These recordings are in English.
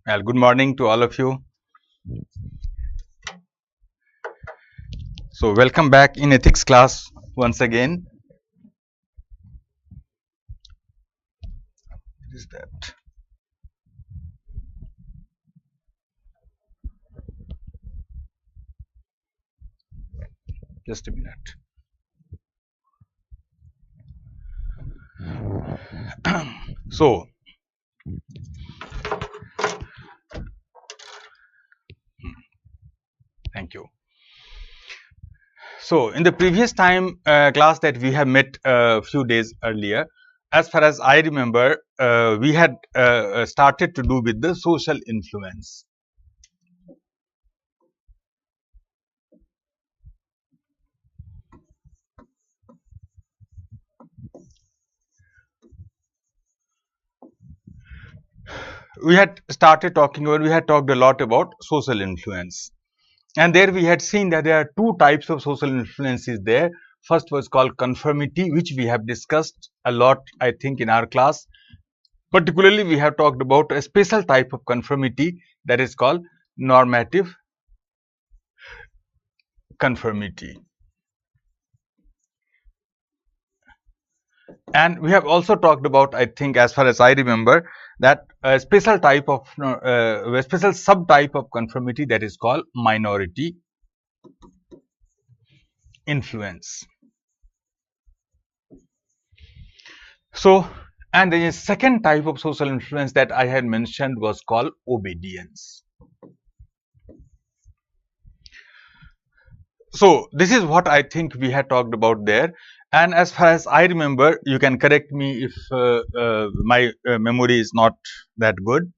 Well, good morning to all of you. So, welcome back in ethics class once again. What is that? Just a minute. So, thank you. So, in the previous time class that we have met a few days earlier, as far as I remember, we had started to do with the social influence. We had talked a lot about social influence. And there we had seen that there are two types of social influences there. First was called conformity, which we have discussed a lot, I think, in our class. Particularly, we have talked about a special type of conformity that is called normative conformity. And we have also talked about, I think, as far as I remember, that a special type of a special subtype of conformity that is called minority influence. So, and the second type of social influence that I had mentioned was called obedience. So, this is what I think we had talked about there. And as far as I remember, you can correct me if my memory is not that good,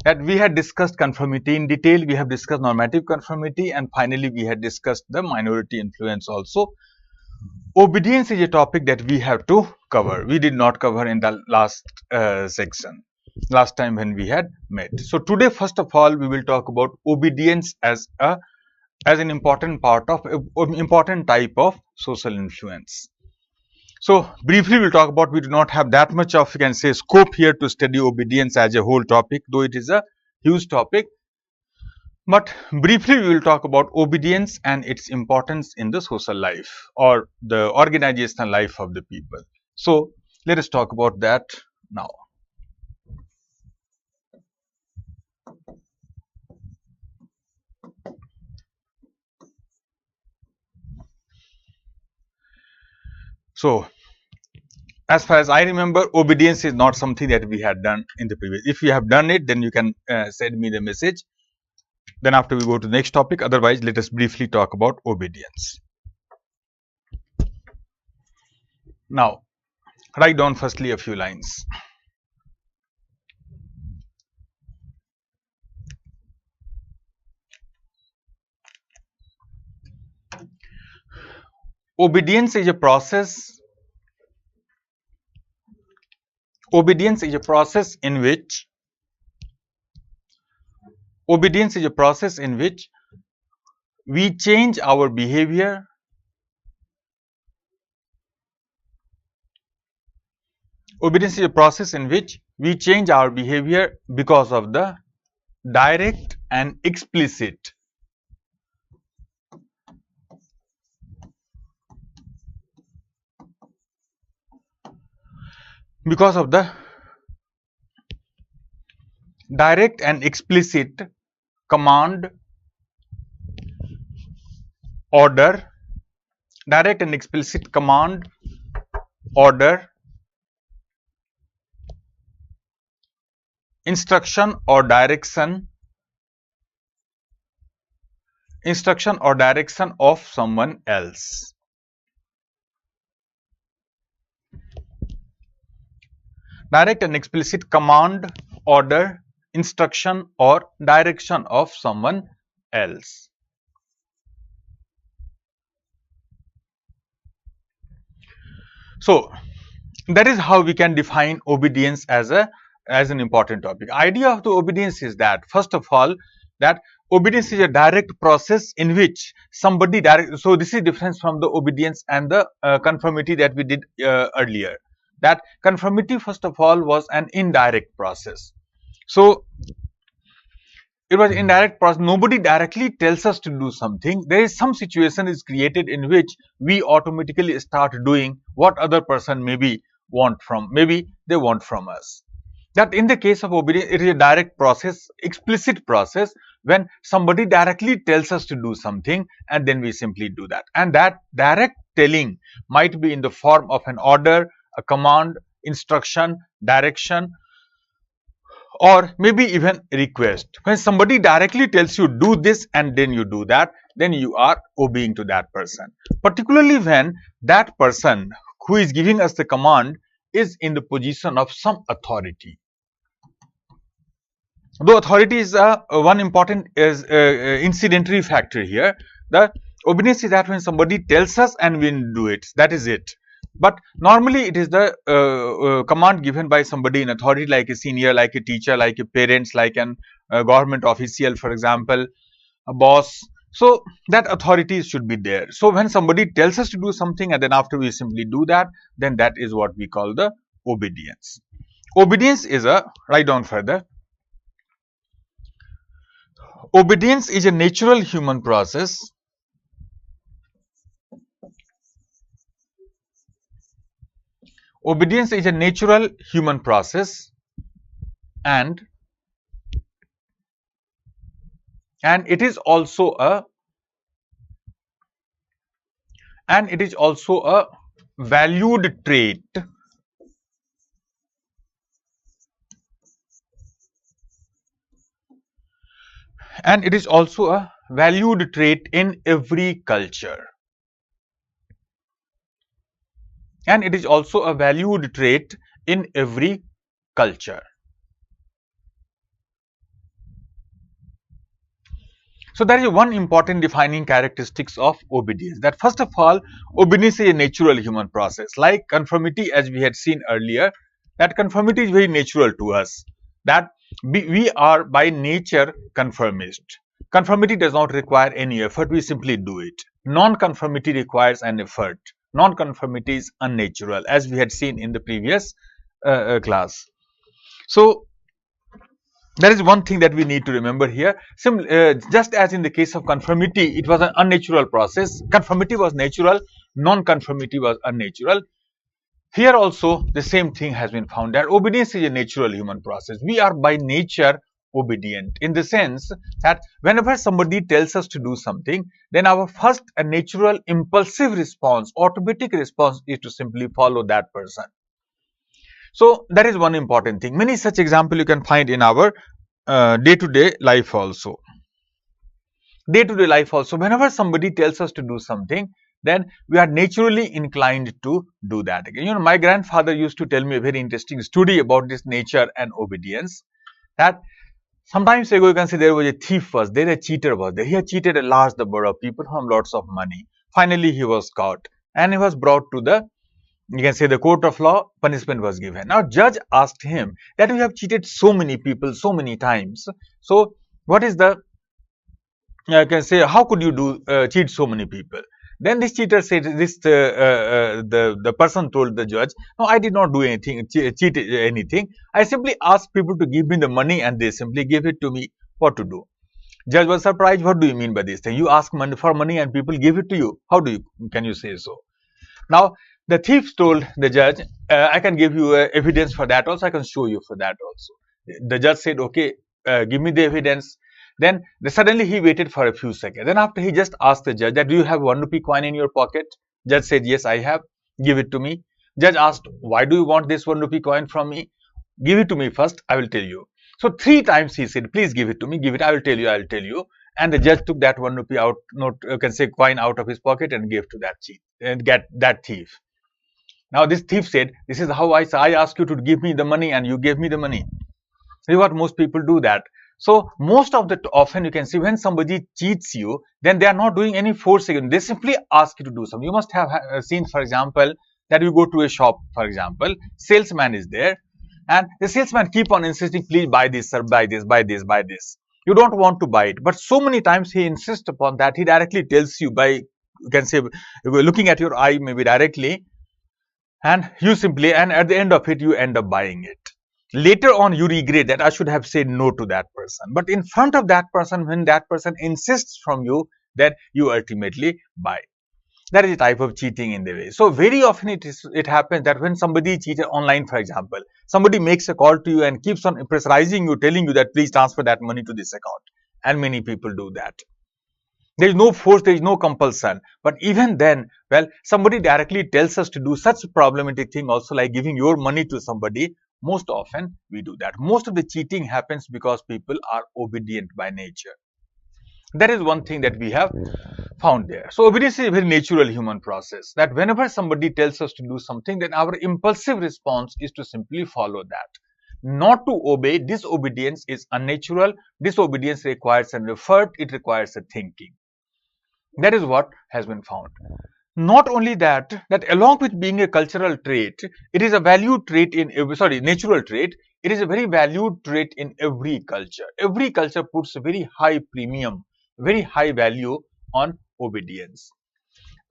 that we had discussed conformity in detail, we have discussed normative conformity, and finally we had discussed the minority influence also. Obedience is a topic that we have to cover. We did not cover in the last section, last time when we had met. So, today first of all we will talk about obedience as an important part of important type of social influence. So, briefly we will talk about, we do not have that much of, you can say, scope here to study obedience as a whole topic, though it is a huge topic. But briefly we will talk about obedience and its importance in the social life or the organizational life of the people. So, let us talk about that now. So, as far as I remember, obedience is not something that we had done in the previous. If you have done it, then you can send me the message. Then after we go to the next topic, otherwise let us briefly talk about obedience. Now, write down firstly a few lines. Obedience is a process. Obedience is a process in which we change our behavior Obedience is a process in which we change our behavior because of the direct and explicit command, order, instruction or direction of someone else. Direct and explicit command, order, instruction or direction of someone else. So, that is how we can define obedience as an important topic. Idea of the obedience is that, first of all, that obedience is a direct process in which somebody so this is difference from the obedience and the conformity that we did earlier. that conformity, first of all, was an indirect process. So it was indirect process. Nobody directly tells us to do something. There is some situation is created in which we automatically start doing what other person maybe they want from us. That in the case of obedience, it is a direct process, explicit process, when somebody directly tells us to do something and then we simply do that. And that direct telling might be in the form of an order, a command, instruction, direction, or maybe even request. When somebody directly tells you do this and then you do that, then you are obeying to that person. Particularly when that person who is giving us the command is in the position of some authority. Though authority is one important incidentary factor here, the obedience is that when somebody tells us and we do it, that is it. But normally it is the command given by somebody in authority, like a senior, like a teacher, like a parents, like an government official, for example, a boss. So that authority should be there. So when somebody tells us to do something and then after we simply do that, then that is what we call the obedience. Obedience is write down further. Obedience is a natural human process. Obedience is a natural human process, and it is also a valued trait. And it is also a valued trait in every culture. And it is also a valued trait in every culture. So there is one important defining characteristics of obedience, that first of all, obedience is a natural human process. Like conformity, as we had seen earlier, that conformity is very natural to us, that we are by nature conformist. Conformity does not require any effort, we simply do it. Non-conformity requires an effort. Non-conformity is unnatural, as we had seen in the previous class. So there is one thing that we need to remember here. Just as in the case of conformity, it was an unnatural process. Conformity was natural, non-conformity was unnatural. Here also the same thing has been found, that obedience is a natural human process. We are by nature obedient, in the sense that whenever somebody tells us to do something, then our first and natural impulsive response, automatic response, is to simply follow that person. So that is one important thing. Many such examples you can find in our day-to-day life also. Day-to-day life also, whenever somebody tells us to do something, then we are naturally inclined to do that. My grandfather used to tell me a very interesting story about this nature and obedience, that sometimes ago you can say there was a thief was there, a cheater was there. He had cheated a large number of people from lots of money. Finally, he was caught and he was brought to the court of law. Punishment was given. Now, judge asked him that you have cheated so many people so many times. So, what is the how could you cheat so many people? Then this cheater said, the person told the judge, no, I did not do anything, cheat anything. I simply asked people to give me the money and they simply gave it to me. What to do? Judge was surprised. What do you mean by this thing? You ask for money and people give it to you. How can you say so? Now, the thief told the judge, I can give you evidence for that also. I can show you for that also. The judge said, okay, give me the evidence. Then suddenly he waited for a few seconds. Then after, he just asked the judge that, do you have 1 rupee coin in your pocket? Judge said, yes, I have. Give it to me. Judge asked, why do you want this 1 rupee coin from me? Give it to me first, I will tell you. So 3 times he said, please give it to me, give it, I will tell you, I will tell you. And the judge took that 1 rupee coin out of his pocket and gave to that thief. Now this thief said, this is how I asked you to give me the money and you gave me the money. See what most people do that. So most of the often you can see when somebody cheats you, then they are not doing any forcing. They simply ask you to do something. You must have seen, for example, that you go to a shop, for example, salesman is there and the salesman keep on insisting, please buy this, sir, buy this, buy this, buy this. You don't want to buy it, but so many times he insists upon that. He directly tells you by, you can say, looking at your eye maybe directly, and you simply, and at the end of it, you end up buying it. Later on, you regret that I should have said no to that person. But in front of that person, when that person insists from you, then you ultimately buy. That is a type of cheating in the way. So very often it happens that when somebody cheated online, for example, somebody makes a call to you and keeps on pressurizing you, telling you that please transfer that money to this account. And many people do that. There is no force, there is no compulsion. But even then, well, somebody directly tells us to do such a problematic thing also, like giving your money to somebody. Most often we do that. Most of the cheating happens because people are obedient by nature. That is one thing that we have found there. So obedience is a very natural human process, that whenever somebody tells us to do something, then our impulsive response is to simply follow that. Not to obey. Disobedience is unnatural. Disobedience requires an effort. It requires a thinking. That is what has been found. Not only that, that along with being a cultural trait, it is a valued trait in natural trait. It is a very valued trait in every culture. Every culture puts a very high premium, very high value on obedience.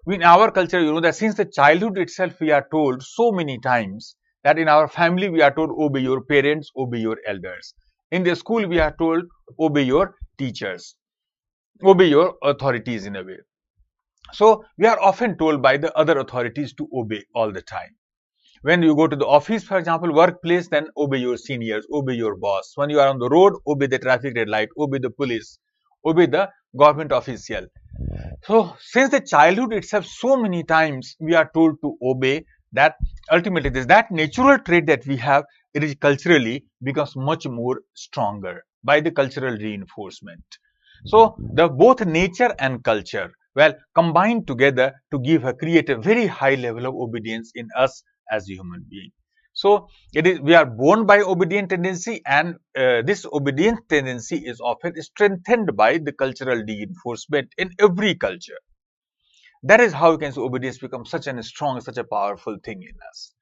In our culture, you know that since the childhood itself, we are told so many times that in our family, we are told obey your parents, obey your elders. In the school, we are told obey your teachers, obey your authorities in a way. So we are often told by the other authorities to obey all the time. When you go to the office, for example, workplace, then obey your seniors, obey your boss. When you are on the road, obey the traffic red light, obey the police, obey the government official. So since the childhood itself, so many times we are told to obey, that ultimately this that natural trait that we have, it is culturally becomes much more stronger by the cultural reinforcement. So the both nature and culture, well, combined together to create a very high level of obedience in us as a human being. So it is, we are born by obedient tendency, and this obedient tendency is often strengthened by the cultural reinforcement in every culture. That is how you can say obedience becomes such a strong, such a powerful thing in us.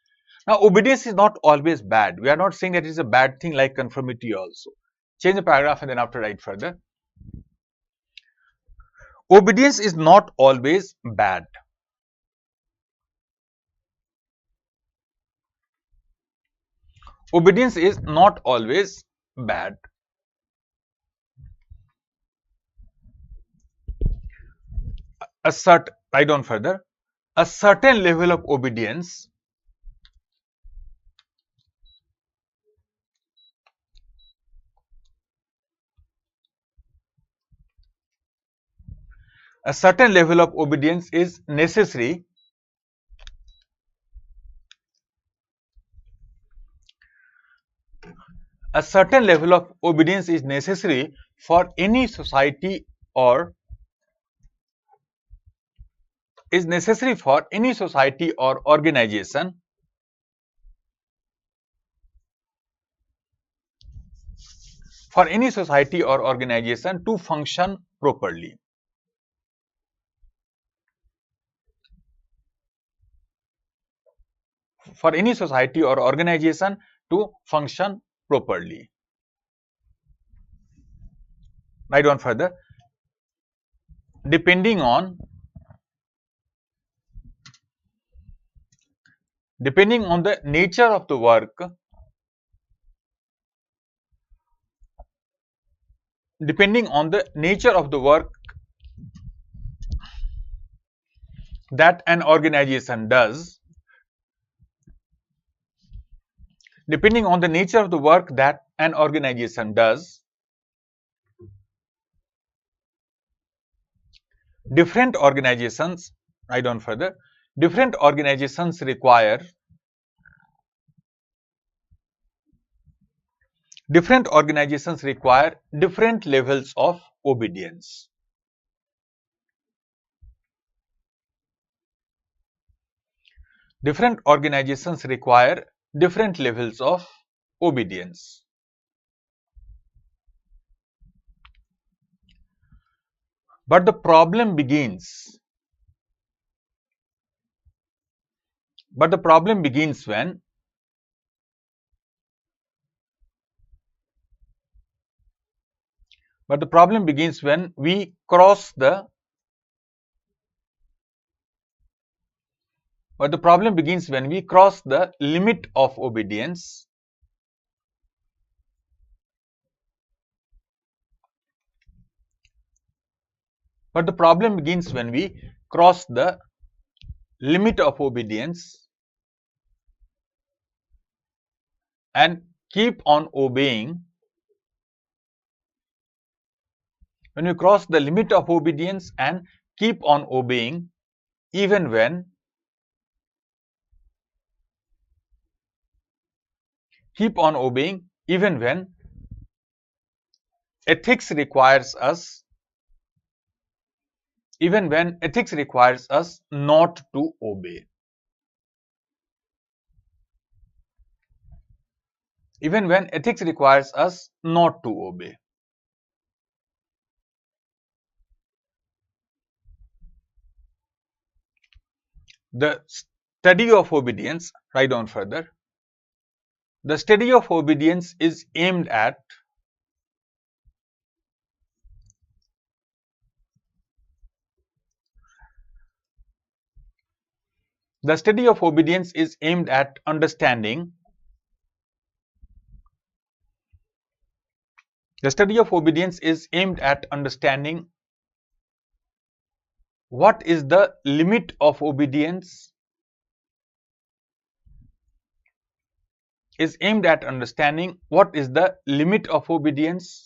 Now, obedience is not always bad. We are not saying that it is a bad thing like conformity also. Change the paragraph and then after write further. Obedience is not always bad. Obedience is not always bad. Write down further. A certain level of obedience is necessary for any society or organization to function properly. For any society or organization to function properly. Write down further. Depending on the nature of the work, that an organization does, different organizations, write down further, different organizations require different levels of obedience. Different organizations require different levels of obedience. But the problem begins when we cross the But the problem begins when we cross the limit of obedience But the problem begins when we cross the limit of obedience and keep on obeying. When we cross the limit of obedience and keep on obeying even when ethics requires us not to obey. Even when ethics requires us not to obey. The study of obedience, write down further. The study of obedience is aimed at understanding what is the limit of obedience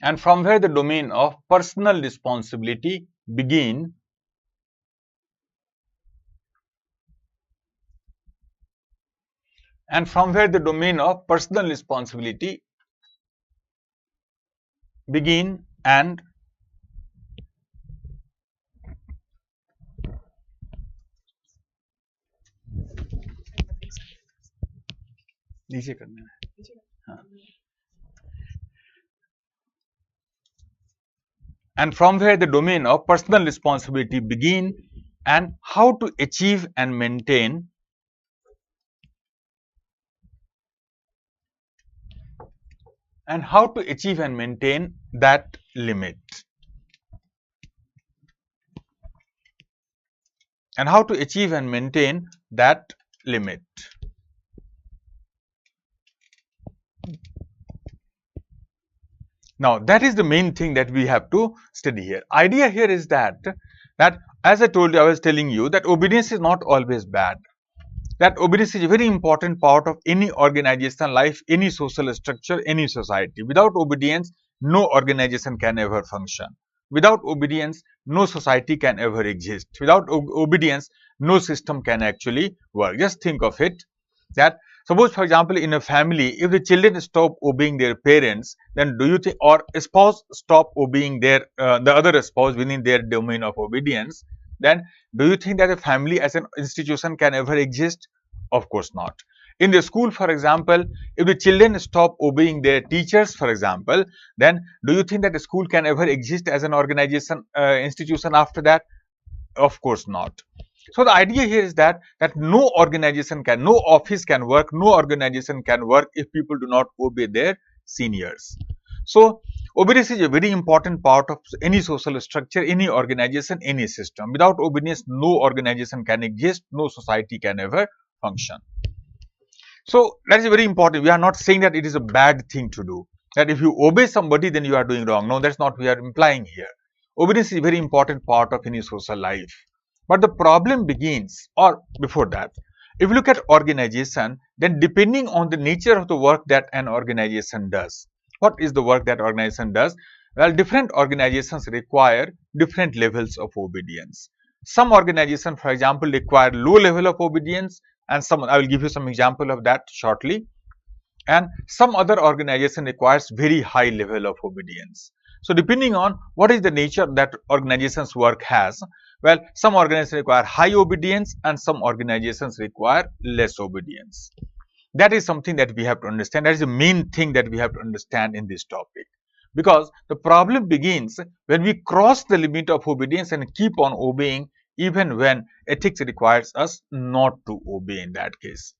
and from where the domain of personal responsibility begin and from where the domain of personal responsibility begin and नीचे करना है हाँ and from where the domain of personal responsibility begin and how to achieve and maintain that limit Now, that is the main thing that we have to study here. Idea here is that as I told you, I was telling you that obedience is not always bad. That obedience is a very important part of any organizational life, any social structure, any society. Without obedience, no organization can ever function. Without obedience, no society can ever exist. Without obedience, no system can actually work. Just think of it that suppose, for example, in a family, if the children stop obeying their parents, then do you think, or a spouse stop obeying their the other spouse within their domain of obedience, then do you think that a family as an institution can ever exist? Of course not. In the school, for example, if the children stop obeying their teachers, for example, then do you think that a school can ever exist as an organization, institution after that? Of course not. So the idea here is that no organization can, no office can work, no organization can work if people do not obey their seniors. So obedience is a very important part of any social structure, any organization, any system. Without obedience, no organization can exist, no society can ever function. So that is very important. We are not saying that it is a bad thing to do, that if you obey somebody then you are doing wrong. No, that's not what we are implying here. Obedience is a very important part of any social life. But the problem begins, or before that, if you look at organization, then depending on the nature of the work that an organization does. What is the work that organization does? Well, different organizations require different levels of obedience. Some organizations, for example, require low level of obedience, and some, I will give you some example of that shortly. And some other organization requires very high level of obedience. So depending on what is the nature that organization's work has, well, some organizations require high obedience and some organizations require less obedience. That is something that we have to understand. That is the main thing that we have to understand in this topic. Because the problem begins when we cross the limit of obedience and keep on obeying even when ethics requires us not to obey in that case.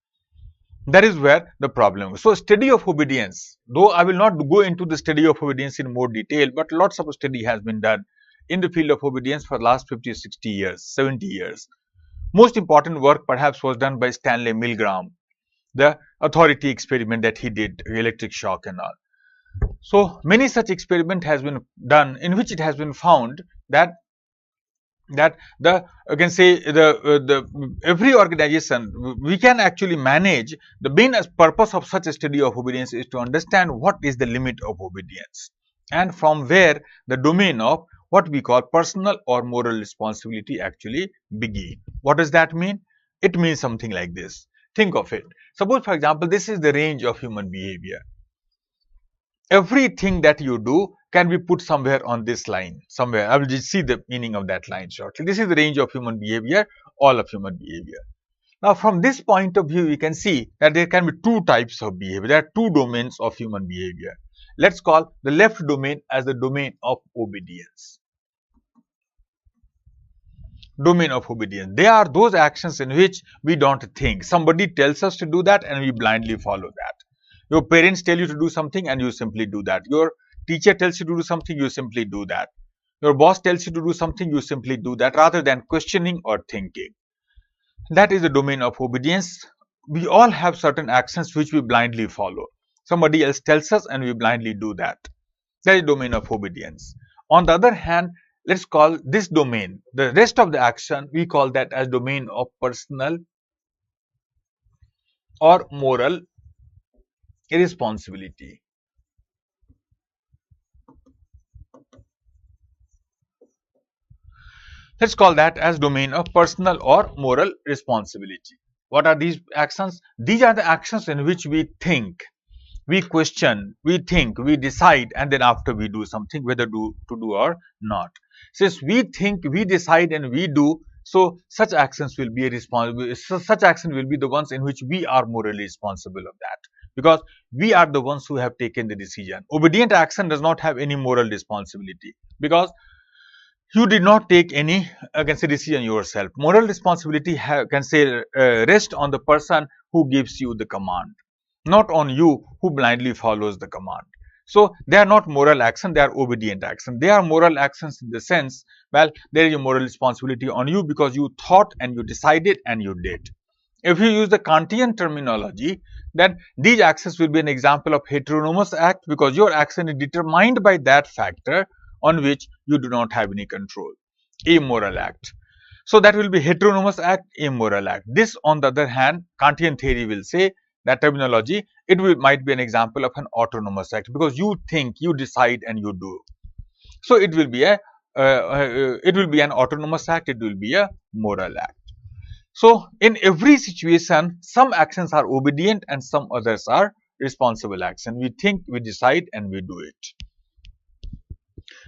That is where the problem is. So, study of obedience, though I will not go into the study of obedience in more detail, but lots of study has been done in the field of obedience for the last 50, 60 years, 70 years. Most important work perhaps was done by Stanley Milgram, the authority experiment that he did, electric shock and all. So, many such experiment has been done in which it has been found that the you can say the every organization we can actually manage. The main purpose of such a study of obedience is to understand what is the limit of obedience and from where the domain of what we call personal or moral responsibility actually begin. What does that mean? It means something like this. Think of it. Suppose, for example, this is the range of human behavior. Everything that you do can be put somewhere on this line, somewhere. I will just see the meaning of that line shortly. This is the range of human behavior, all of human behavior. Now, from this point of view, we can see that there can be two types of behavior. There are two domains of human behavior. Let's call the left domain as the domain of obedience. Domain of obedience. They are those actions in which we don't think. Somebody tells us to do that and we blindly follow that. Your parents tell you to do something and you simply do that. Your teacher tells you to do something, you simply do that. Your boss tells you to do something, you simply do that rather than questioning or thinking. That is the domain of obedience. We all have certain actions which we blindly follow. Somebody else tells us and we blindly do that. That is domain of obedience. On the other hand, let's call this domain, the rest of the action, we call that as domain of personal or moral responsibility. Let's call that as domain of personal or moral responsibility. What are these actions? These are the actions in which we think, we question, we think, we decide, and then after we do something, whether to do or not. Since we think, we decide, and we do, so such actions will be responsible. Such action will be the ones in which we are morally responsible of that, because we are the ones who have taken the decision. Obedient action does not have any moral responsibility because you did not take any decision yourself. Moral responsibility rest on the person who gives you the command, not on you who blindly follows the command. So, they are not moral action, they are obedient action. They are moral actions in the sense, well, there is a moral responsibility on you because you thought and you decided and you did. If you use the Kantian terminology, then these actions will be an example of heteronomous act because your action is determined by that factor on which you do not have any control. Immoral act. So, that will be heteronomous act, immoral act. This, on the other hand, Kantian theory will say that terminology, it might be an example of an autonomous act because you think, you decide, and you do. So, it will be an autonomous act. It will be a moral act. So, in every situation, some actions are obedient and some others are responsible action. We think, we decide, and we do it.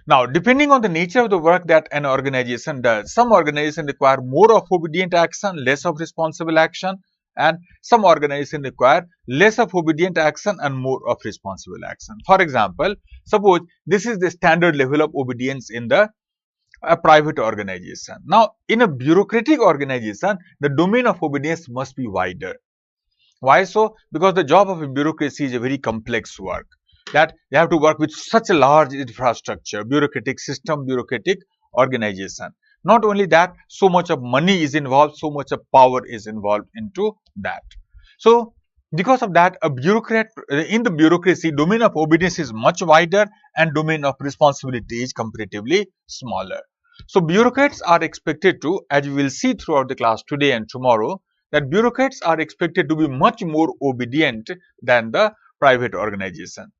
Now, depending on the nature of the work that an organization does, some organizations require more of obedient action, less of responsible action, and some organizations require less of obedient action and more of responsible action. For example, suppose this is the standard level of obedience in a private organization. Now, in a bureaucratic organization, the domain of obedience must be wider. Why so? Because the job of a bureaucracy is a very complex work, that you have to work with such a large infrastructure, bureaucratic system, bureaucratic organization. Not only that, so much of money is involved, so much of power is involved into that. So, because of that, a bureaucrat in the bureaucracy, domain of obedience is much wider and domain of responsibility is comparatively smaller. So, bureaucrats are expected to, as we will see throughout the class today and tomorrow, that bureaucrats are expected to be much more obedient than the private organization.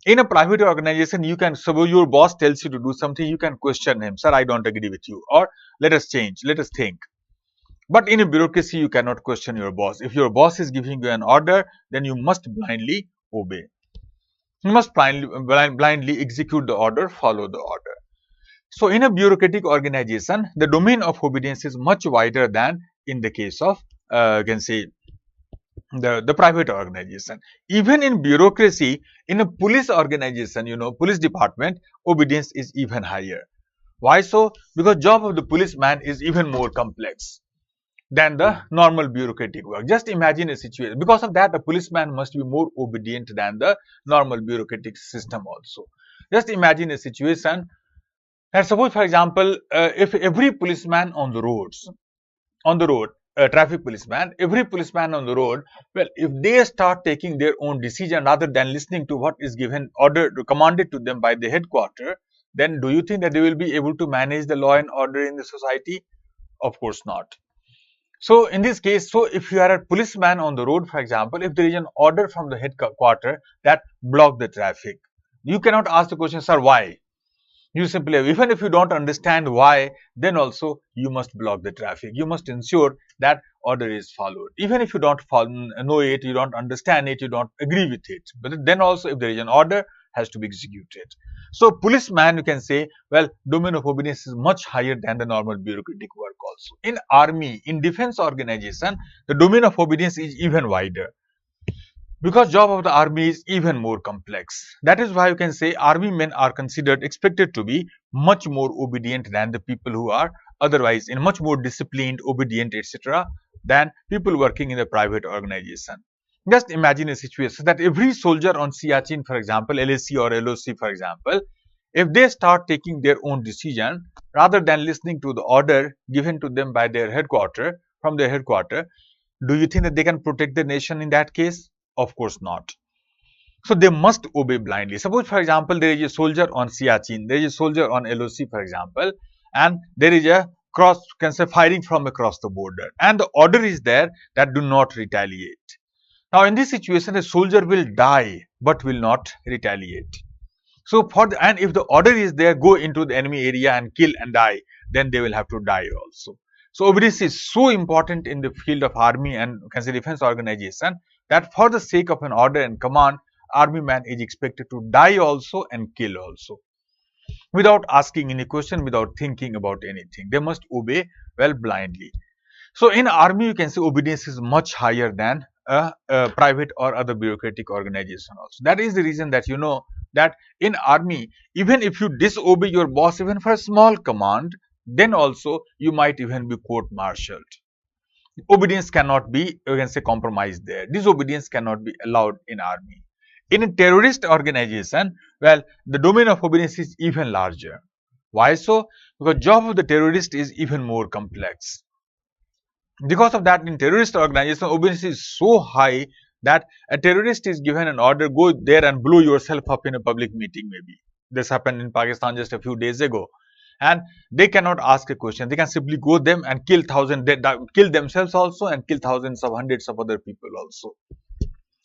In a private organization, you can, suppose your boss tells you to do something, you can question him, sir, I don't agree with you, or let us change, let us think. But in a bureaucracy, you cannot question your boss. If your boss is giving you an order, then you must blindly obey. You must blindly execute the order, follow the order. So, in a bureaucratic organization, the domain of obedience is much wider than in the case of, the private organization. Even in bureaucracy, in a police organization, police department, obedience is even higher. Why so? Because job of the policeman is even more complex than the normal bureaucratic work. Just imagine a situation. Because of that, the policeman must be more obedient than the normal bureaucratic system also. Just imagine a situation. And suppose, for example, if every policeman on the road, traffic policeman, every policeman on the road, well, if they start taking their own decision rather than listening to what is given order, commanded to them by the headquarter, then do you think that they will be able to manage the law and order in the society? Of course not. So in this case, so if you are a policeman on the road, for example, if there is an order from the headquarter that block the traffic, you cannot ask the question, sir, why? You simply, even if you don't understand why, then also you must block the traffic. You must ensure that order is followed. Even if you don't know it, you don't understand it, you don't agree with it. But then also, if there is an order, has to be executed. So, policeman, you can say, well, domain of obedience is much higher than the normal bureaucratic work also. In army, in defense organization, the domain of obedience is even wider, because job of the army is even more complex. That is why you can say army men are considered, expected to be much more obedient than the people who are otherwise in much more disciplined, obedient, etc., than people working in the private organization. Just imagine a situation that every soldier on Siachen, for example, LAC or LOC, for example, if they start taking their own decision rather than listening to the order given to them by their headquarter, from their headquarter, do you think that they can protect the nation in that case? Of course not. So they must obey blindly. Suppose, for example, there is a soldier on Siachen, there is a soldier on LOC, for example, and there is a firing from across the border, and the order is there that do not retaliate. Now, in this situation, a soldier will die but will not retaliate. So, and if the order is there, go into the enemy area and kill and die, then they will have to die also. So, obedience is so important in the field of army and can say defense organization, that for the sake of an order and command, army man is expected to die also and kill also, without asking any question, without thinking about anything. They must obey well blindly. So in army, you can say obedience is much higher than a private or other bureaucratic organization also. That is the reason that that in army, even if you disobey your boss even for a small command, then also you might even be court-martialed. Obedience cannot be, you can say, compromised there. Disobedience cannot be allowed in army. In a terrorist organization, well, the domain of obedience is even larger. Why so? Because job of the terrorist is even more complex. Because of that, in terrorist organization, obedience is so high that a terrorist is given an order, go there and blow yourself up in a public meeting maybe. This happened in Pakistan just a few days ago. And they cannot ask a question. They can simply go them and kill kill themselves also, and kill thousands of hundreds of other people also.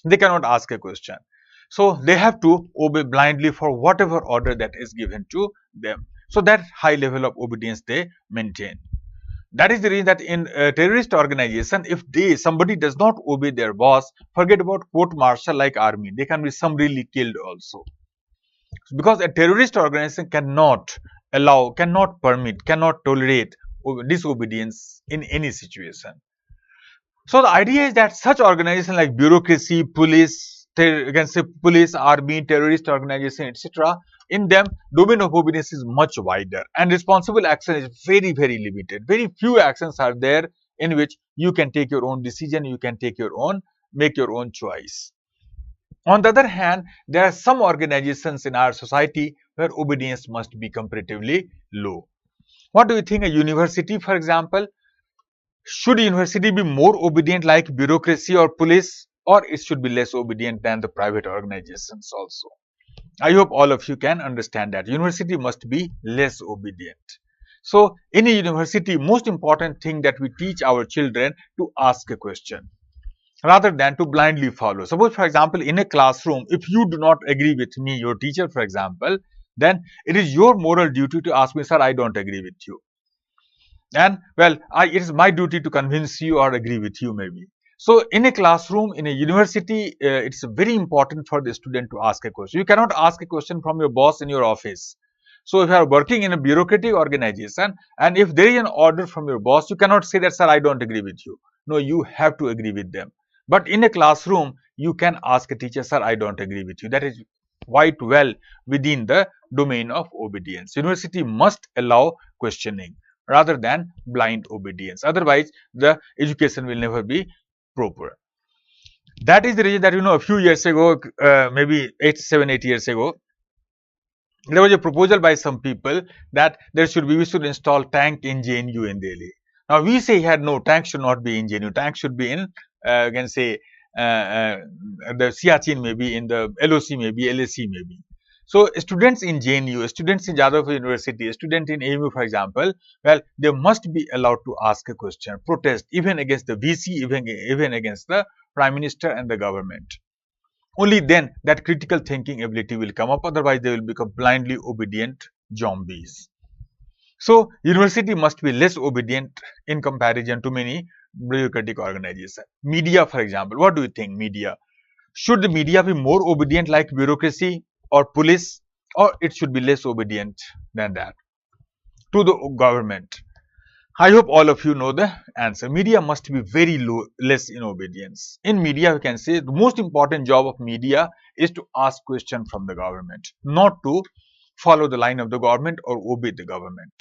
They cannot ask a question. So they have to obey blindly for whatever order that is given to them. So that high level of obedience they maintain. That is the reason that in a terrorist organization, if somebody does not obey their boss, forget about court-martial like army, they can be summarily killed also. Because a terrorist organization cannot allow, cannot permit, cannot tolerate disobedience in any situation. So the idea is that such organizations like bureaucracy, police, you can say police, army, terrorist organization, etc., in them, domain of obedience is much wider, and responsible action is very, very limited. Very few actions are there in which you can take your own decision, you can make your own choice. On the other hand, there are some organizations in our society where obedience must be comparatively low. What do you think? A university, for example, should university be more obedient like bureaucracy or police, or it should be less obedient than the private organizations also? I hope all of you can understand that university must be less obedient. So in a university, most important thing that we teach our children to ask a question rather than to blindly follow. Suppose, for example, in a classroom, if you do not agree with me, your teacher, for example, then it is your moral duty to ask me, sir, I don't agree with you. And well, it is my duty to convince you or agree with you maybe. So in a classroom, in a university, it's very important for the student to ask a question. You cannot ask a question from your boss in your office. So if you are working in a bureaucratic organization, and if there is an order from your boss, you cannot say that, sir, I don't agree with you. No, you have to agree with them. But in a classroom, you can ask a teacher, sir, I don't agree with you. That is quite well within the domain of obedience. University must allow questioning rather than blind obedience. Otherwise, the education will never be proper. That is the reason that, a few years ago, maybe 8 years ago, there was a proposal by some people that we should install tank in JNU in Delhi. Now we say here, no, tank should not be in JNU. Tank should be in, you can say, the Siachen, maybe in the LOC, maybe LSC, maybe. So students in JNU, students in Jadavpur University, student in AMU, for example, well, they must be allowed to ask a question, protest, even against the VC, even against the Prime Minister and the government. Only then that critical thinking ability will come up, otherwise they will become blindly obedient zombies. So university must be less obedient in comparison to many bureaucratic organizations. Media, for example, what do you think? Media, should the media be more obedient like bureaucracy or police, or it should be less obedient than that to the government? I hope all of you know the answer. Media must be very less in obedience. In media, we can say the most important job of media is to ask questions from the government, not to follow the line of the government or obey the government.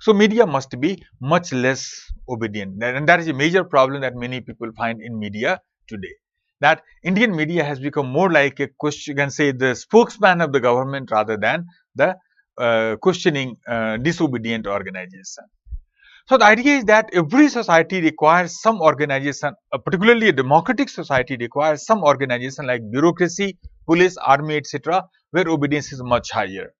So media must be much less obedient, and that is a major problem that many people find in media today. That Indian media has become more like a question, you can say, the spokesman of the government rather than the questioning disobedient organization. So the idea is that every society requires some organization, particularly a democratic society requires some organization like bureaucracy, police, army, etc., where obedience is much higher.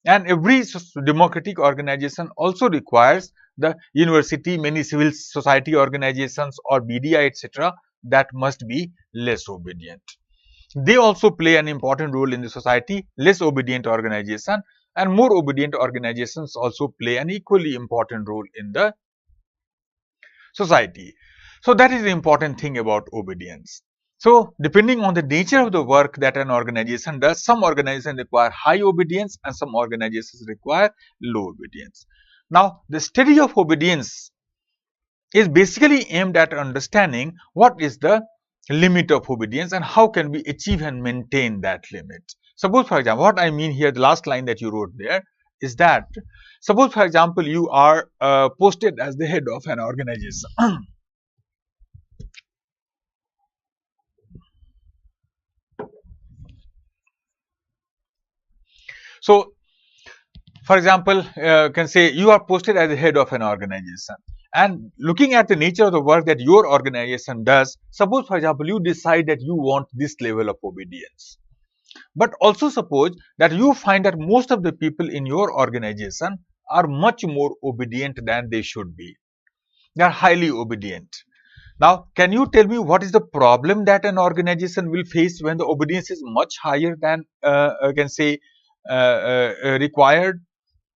And every democratic organization also requires the university, many civil society organizations or BDI, etc., that must be less obedient. They also play an important role in the society. Less obedient organization and more obedient organizations also play an equally important role in the society. So that is the important thing about obedience. So depending on the nature of the work that an organization does, some organizations require high obedience and some organizations require low obedience. Now the study of obedience is basically aimed at understanding what is the limit of obedience and how can we achieve and maintain that limit. Suppose, for example, what I mean here, the last line that you wrote there is that, suppose, for example, you are posted as the head of an organization. So, for example, can say you are posted as the head of an organization, and looking at the nature of the work that your organization does, suppose, for example, you decide that you want this level of obedience. But also suppose that you find that most of the people in your organization are much more obedient than they should be. They are highly obedient. Now, can you tell me what is the problem that an organization will face when the obedience is much higher than can say required?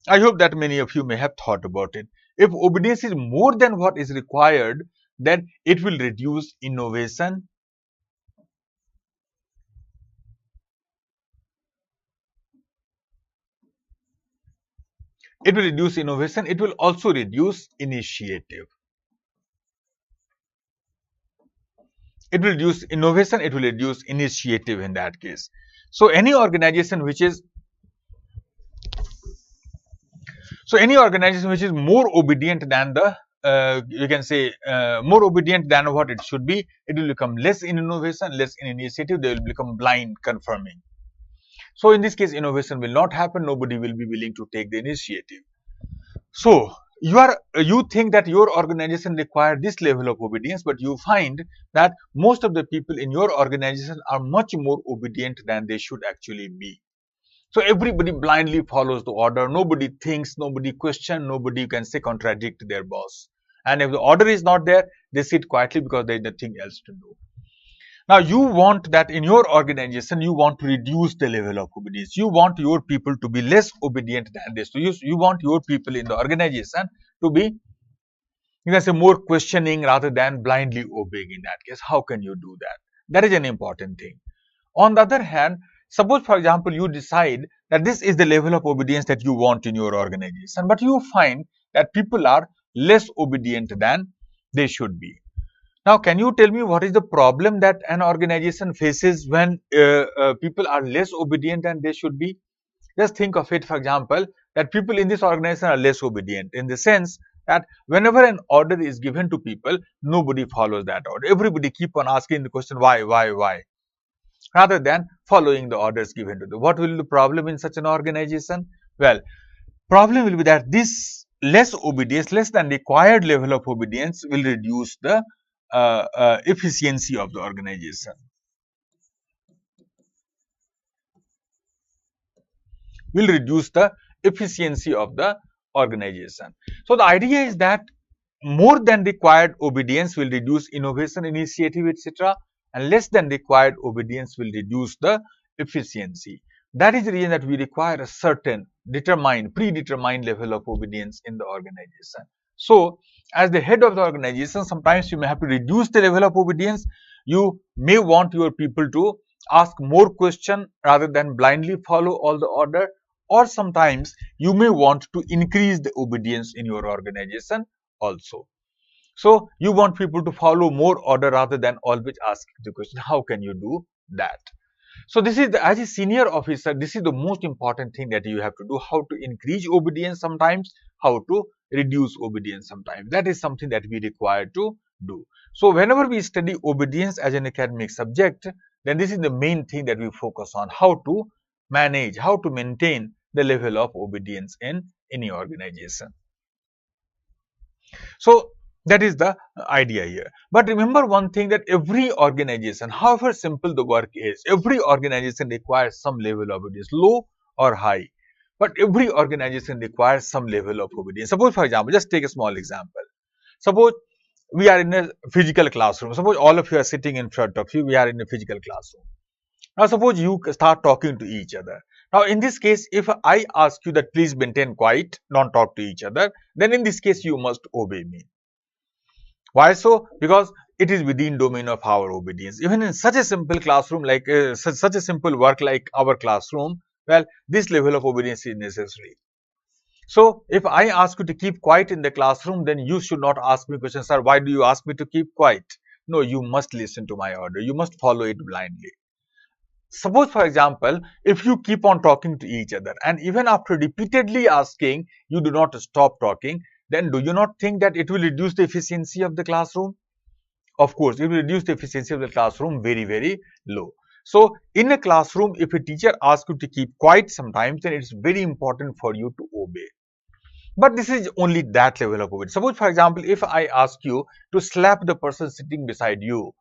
I hope that many of you may have thought about it. If obedience is more than what is required, then it will reduce innovation. It will reduce innovation. It will also reduce initiative. It will reduce innovation. It will reduce initiative in that case. So any organization which is more obedient than the you can say more obedient than what it should be, it will become less in innovation, less in initiative. They will become blind conforming. So in this case, innovation will not happen. Nobody will be willing to take the initiative. So you think that your organization requires this level of obedience, but you find that most of the people in your organization are much more obedient than they should actually be. So everybody blindly follows the order. Nobody thinks, nobody questions, nobody can say contradict their boss. And if the order is not there, they sit quietly because there is nothing else to do. Now you want that in your organization, you want to reduce the level of obedience. You want your people to be less obedient than this. So you want your people in the organization to be, you can say, more questioning rather than blindly obeying in that case. How can you do that? That is an important thing. On the other hand, suppose, for example, you decide that this is the level of obedience that you want in your organization, but you find that people are less obedient than they should be. Now, can you tell me what is the problem that an organization faces when people are less obedient than they should be? Just think of it, for example, that people in this organization are less obedient in the sense that whenever an order is given to people, nobody follows that order. Everybody keep on asking the question, why, rather than following the orders given to them. What will be the problem in such an organization? Well, problem will be that this less obedience, less than required level of obedience will reduce the efficiency of the organization. Will reduce the efficiency of the organization. So the idea is that more than required obedience will reduce innovation, initiative, etc., and less than required obedience will reduce the efficiency. That is the reason that we require a certain determined, predetermined level of obedience in the organization. So, as the head of the organization, sometimes you may have to reduce the level of obedience. You may want your people to ask more questions rather than blindly follow all the order, or sometimes you may want to increase the obedience in your organization also. So, you want people to follow more order rather than always asking the question, how can you do that? So, this is as a senior officer, this is the most important thing that you have to do, how to increase obedience sometimes, how to reduce obedience sometimes. That is something that we require to do. So, whenever we study obedience as an academic subject, then this is the main thing that we focus on, how to manage, how to maintain the level of obedience in any organization. So, that is the idea here. But remember one thing, that every organization, however simple the work is, every organization requires some level of obedience, low or high. But every organization requires some level of obedience. Suppose, for example, just take a small example. Suppose we are in a physical classroom. Suppose all of you are sitting in front of you. We are in a physical classroom. Now, suppose you start talking to each other. Now, in this case, if I ask you that please maintain quiet, don't talk to each other, then in this case, you must obey me. Why so? Because it is within domain of our obedience. Even in such a simple classroom, like such a simple work like our classroom, well, this level of obedience is necessary. So, if I ask you to keep quiet in the classroom, then you should not ask me questions, sir, why do you ask me to keep quiet? No, you must listen to my order. You must follow it blindly. Suppose, for example, if you keep on talking to each other and even after repeatedly asking, you do not stop talking, then do you not think that it will reduce the efficiency of the classroom? Of course, it will reduce the efficiency of the classroom very, very low. So, in a classroom, if a teacher asks you to keep quiet sometimes, then it's very important for you to obey. But this is only that level of obedience. Suppose, for example, if I ask you to slap the person sitting beside you,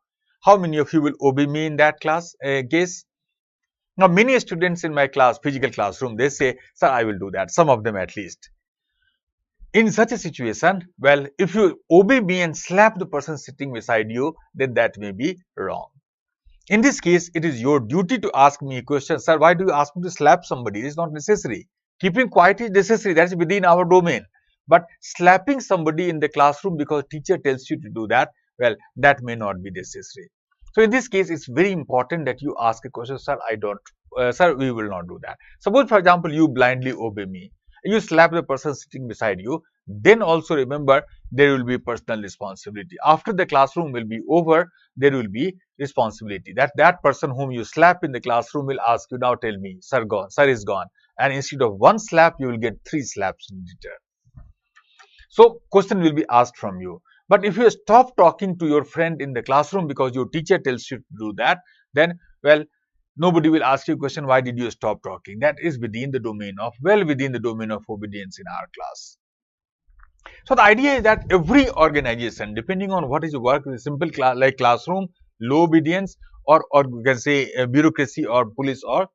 how many of you will obey me in that case? Now, many students in my class, physical classroom, they say, sir, I will do that, some of them at least. In such a situation, well, if you obey me and slap the person sitting beside you, then that may be wrong. In this case, it is your duty to ask me a question, sir, why do you ask me to slap somebody? It is not necessary. Keeping quiet is necessary, that is within our domain. But slapping somebody in the classroom because teacher tells you to do that, well, that may not be necessary. So, in this case, it's very important that you ask a question, sir, sir, we will not do that. Suppose, for example, you blindly obey me, you slap the person sitting beside you, then also remember there will be personal responsibility. After the classroom will be over, there will be responsibility. That person whom you slap in the classroom will ask you, now tell me, sir is gone. And instead of one slap, you will get 3 slaps in return. So, question will be asked from you. But if you stop talking to your friend in the classroom because your teacher tells you to do that, then, well, nobody will ask you a question, why did you stop talking? That is within the domain of, within the domain of obedience in our class. So, the idea is that every organization, depending on what is the work, is simple like classroom, low obedience, or you can say bureaucracy or police or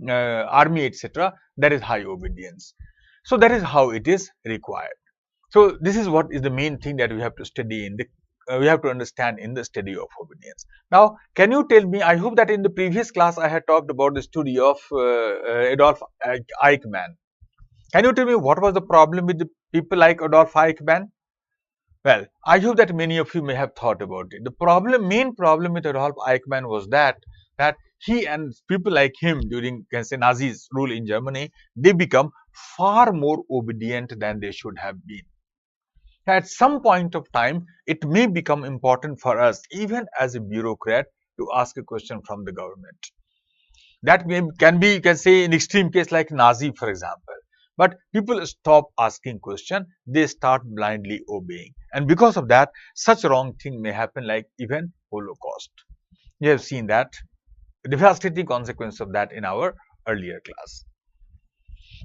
army, etc., that is high obedience. So, that is how it is required. So, this is what is the main thing that we have to study in the we have to understand in the study of obedience. Now, can you tell me, I hope that in the previous class I had talked about the story of Adolf Eichmann. Can you tell me what was the problem with the people like Adolf Eichmann? Well, I hope that many of you may have thought about it. The main problem with Adolf Eichmann was that he and people like him during, can say, Nazis rule in Germany, they become far more obedient than they should have been. At some point of time, it may become important for us, even as a bureaucrat, to ask a question from the government. That can be, you can say, in extreme case like Nazi, for example. But people stop asking question, they start blindly obeying. And because of that, such wrong thing may happen, like even Holocaust. You have seen that, devastating consequence of that in our earlier class.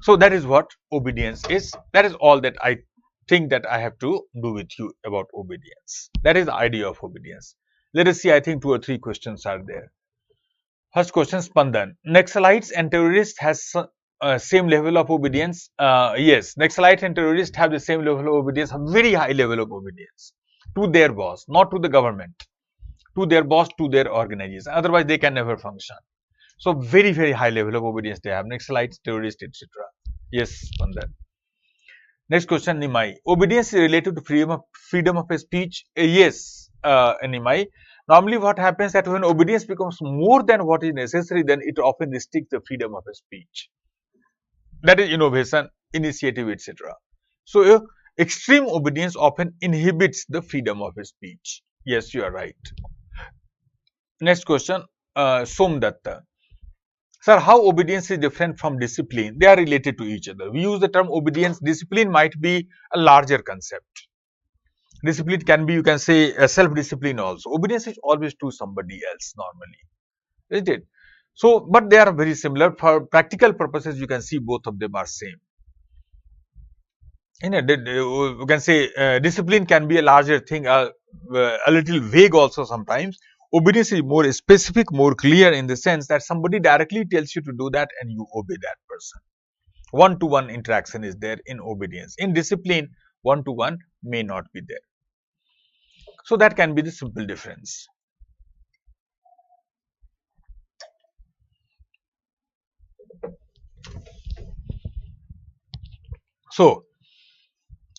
So that is what obedience is. That is all that I think that I have to do with you about obedience. That is the idea of obedience. Let us see, I think 2 or 3 questions are there. First question, Spandan. Naxalites and terrorists has same level of obedience? Yes, Naxalites and terrorists have the same level of obedience, a very high level of obedience to their boss, not to the government, to their boss, to their organization. Otherwise, they can never function. So, very, very high level of obedience they have. Naxalites, terrorists, etc. Yes, Spandan. Next question, Nimai. Obedience is related to freedom of speech? Yes, Nimai. Normally, what happens that when obedience becomes more than what is necessary, then it often restricts the freedom of speech. That is innovation, initiative, etc. So, extreme obedience often inhibits the freedom of speech. Yes, you are right. Next question, Somdatta. Sir, how obedience is different from discipline? They are related to each other. We use the term obedience. Discipline might be a larger concept. Discipline can be, you can say, self-discipline also. Obedience is always to somebody else normally, isn't it? So, but they are very similar. For practical purposes, you can see both of them are same. You can say discipline can be a larger thing, a little vague also sometimes. Obedience is more specific, more clear in the sense that somebody directly tells you to do that and you obey that person. One-to-one interaction is there in obedience. In discipline, one-to-one may not be there. So that can be the simple difference. So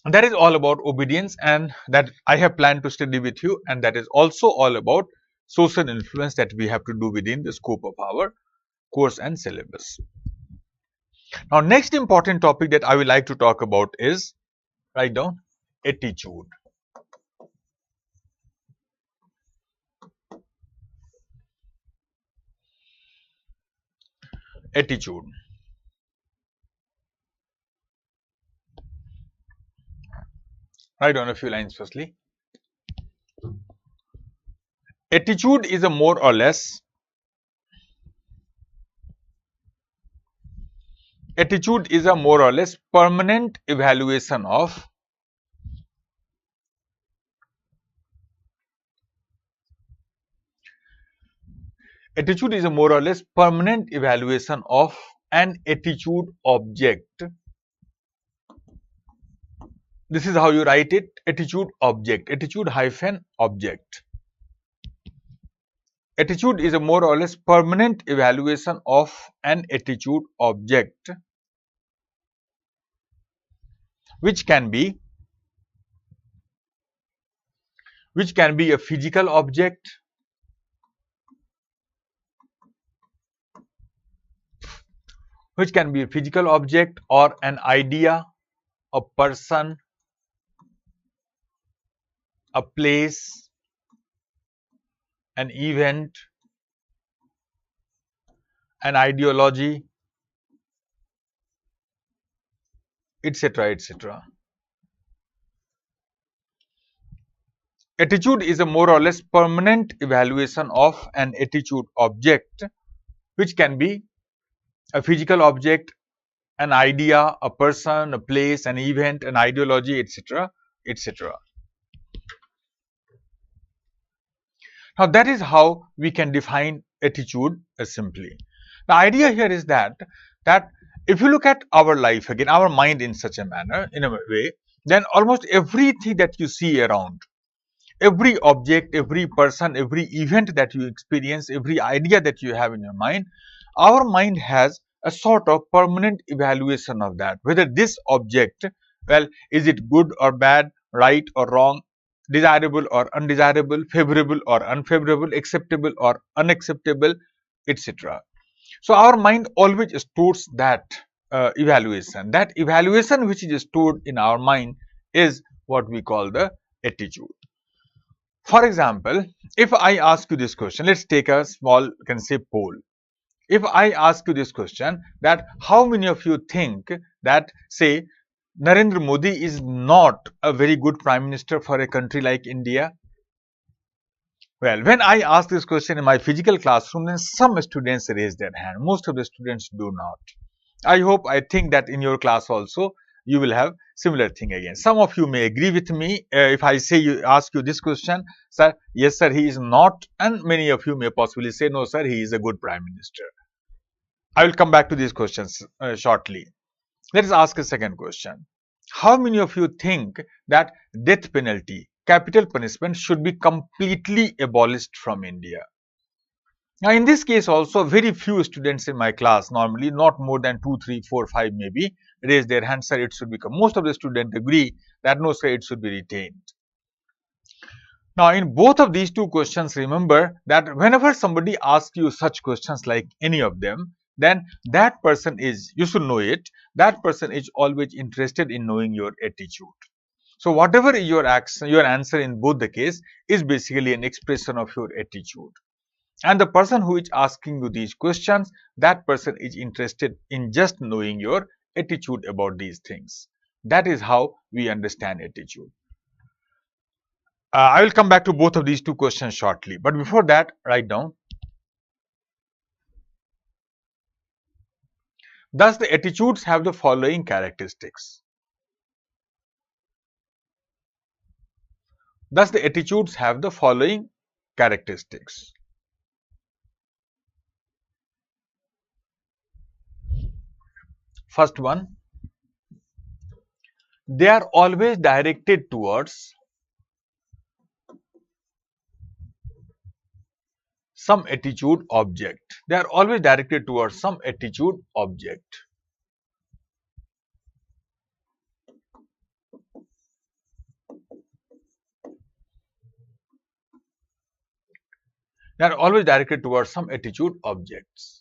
that is all about obedience, and that I have planned to study with you, and that is also all about social influence that we have to do within the scope of our course and syllabus. Now, next important topic that I would like to talk about is, write down, attitude. Attitude. Write down a few lines firstly. Attitude is a more or less permanent evaluation of an attitude object. This is how you write it, attitude object, attitude hyphen object. Attitude is a more or less permanent evaluation of an attitude object, which can be a physical object, or an idea, a person, a place, an event, an ideology, etc., etc. Attitude is a more or less permanent evaluation of an attitude object, which can be a physical object, an idea, a person, a place, an event, an ideology, etc., etc. Now, that is how we can define attitude simply. The idea here is that if you look at our life again, our mind in such a manner, in a way, then almost everything that you see around, every object, every person, every event that you experience, every idea that you have in your mind, our mind has a sort of permanent evaluation of that, whether this object, well, is it good or bad, right or wrong, desirable or undesirable, favorable or unfavorable, acceptable or unacceptable, etc. So our mind always stores that evaluation. That evaluation which is stored in our mind is what we call the attitude. For example, if I ask you this question, let's take a small, can say, poll. If I ask you this question, that how many of you think that, say, Narendra Modi is not a very good Prime Minister for a country like India? Well, when I ask this question in my physical classroom, then some students raise their hand. Most of the students do not. I think that in your class also, you will have similar thing again. Some of you may agree with me if I say ask you this question, sir, yes sir, he is not, and many of you may possibly say, no sir, he is a good Prime Minister. I will come back to these questions shortly. Let us ask a second question. How many of you think that death penalty, capital punishment, should be completely abolished from India? Now, in this case also, very few students in my class, normally not more than 2, 3, 4, 5 maybe, raise their hands, sir, it should become. Most of the students agree that no, sir, it should be retained. Now, in both of these two questions, remember that whenever somebody asks you such questions like any of them, then that person is, you should know it, that person is always interested in knowing your attitude. So, whatever is your action, your answer in both the case is basically an expression of your attitude. And the person who is asking you these questions, that person is interested in just knowing your attitude about these things. That is how we understand attitude. I will come back to both of these two questions shortly. But before that, write down. Thus, the attitudes have the following characteristics. Thus, the attitudes have the following characteristics. First one, they are always directed towards some attitude object. They are always directed towards some attitude object. They are always directed towards some attitude objects.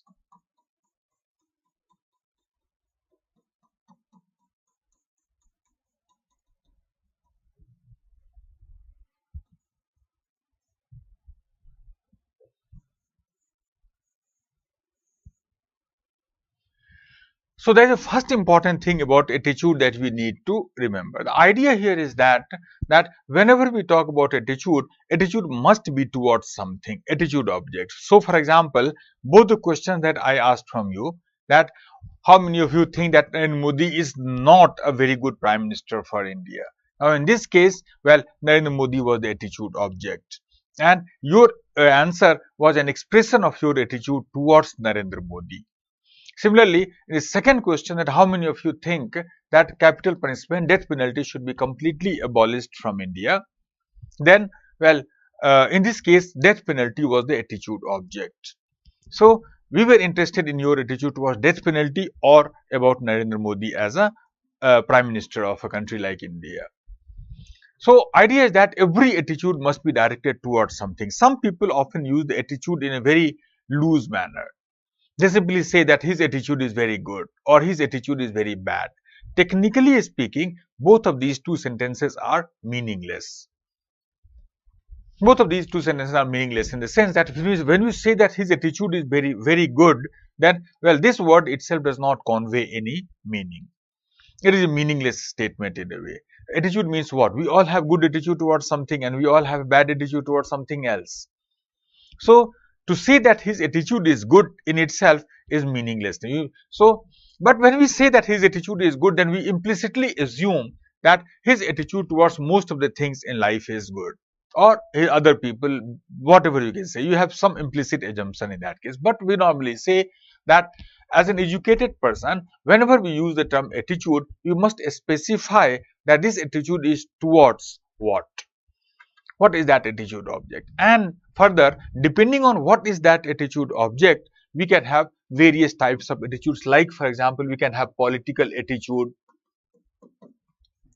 So, there is a first important thing about attitude that we need to remember. The idea here is that whenever we talk about attitude, attitude must be towards something, attitude object. So, for example, both the questions that I asked from you, that how many of you think that Narendra Modi is not a very good Prime Minister for India? Now, in this case, well, Narendra Modi was the attitude object, and your answer was an expression of your attitude towards Narendra Modi. Similarly, in the second question, that how many of you think that capital punishment, death penalty, should be completely abolished from India? Then, well, in this case, death penalty was the attitude object. So, we were interested in your attitude towards death penalty or about Narendra Modi as a Prime Minister of a country like India. So, idea is that every attitude must be directed towards something. Some people often use the attitude in a very loose manner. They simply say that his attitude is very good or his attitude is very bad. Technically speaking, both of these two sentences are meaningless. Both of these two sentences are meaningless in the sense that when we say that his attitude is very, very good, then, well, this word itself does not convey any meaning. It is a meaningless statement in a way. Attitude means what? We all have good attitude towards something and we all have bad attitude towards something else. So, to say that his attitude is good in itself is meaningless. So, but when we say that his attitude is good, then we implicitly assume that his attitude towards most of the things in life is good, or other people, whatever you can say. You have some implicit assumption in that case. But we normally say that as an educated person, whenever we use the term attitude, you must specify that this attitude is towards what? What is that attitude object? And further, depending on what is that attitude object, we can have various types of attitudes. Like, for example, we can have political attitude,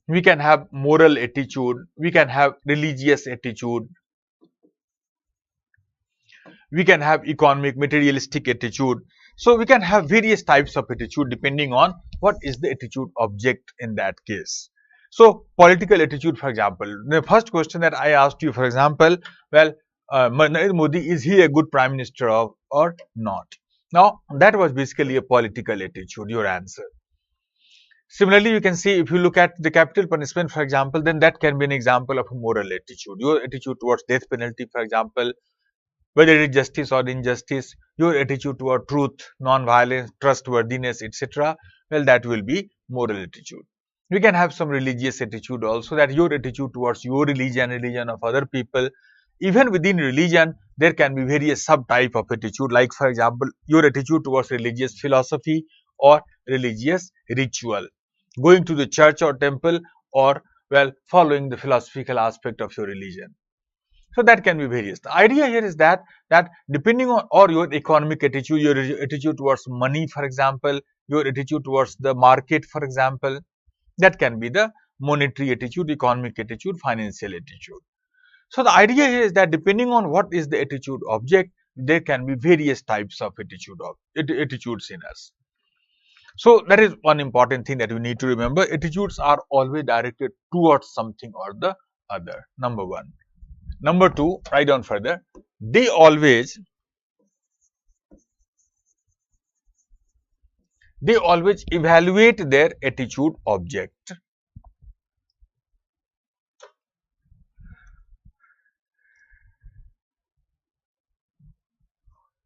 we can have moral attitude, we can have religious attitude, we can have economic, materialistic attitude. So, we can have various types of attitude depending on what is the attitude object in that case. So, political attitude, for example, the first question that I asked you, for example, well, Narendra Modi, is he a good prime minister or not? Now, that was basically a political attitude, your answer. Similarly, you can see if you look at the capital punishment, for example, then that can be an example of a moral attitude. Your attitude towards death penalty, for example, whether it is justice or injustice, your attitude toward truth, non-violence, trustworthiness, etc. Well, that will be moral attitude. You can have some religious attitude also, that your attitude towards your religion, religion of other people. Even within religion, there can be various subtype of attitude, like for example, your attitude towards religious philosophy or religious ritual, going to the church or temple, or well, following the philosophical aspect of your religion. So that can be various. The idea here is that depending on or your economic attitude, your attitude towards money, for example, your attitude towards the market, for example, that can be the monetary attitude, economic attitude, financial attitude. So the idea here is that depending on what is the attitude object, there can be various types of attitudes in us. So that is one important thing that you need to remember. Attitudes are always directed towards something or the other. Number one. Number two, write down further. They always evaluate their attitude object.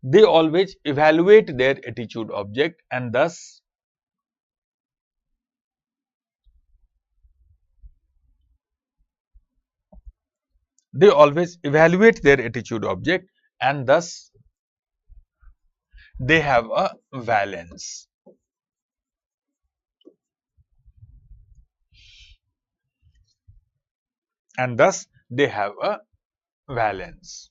They always evaluate their attitude object, and thus they always evaluate their attitude object, and thus they have a valence. And thus they have a valence.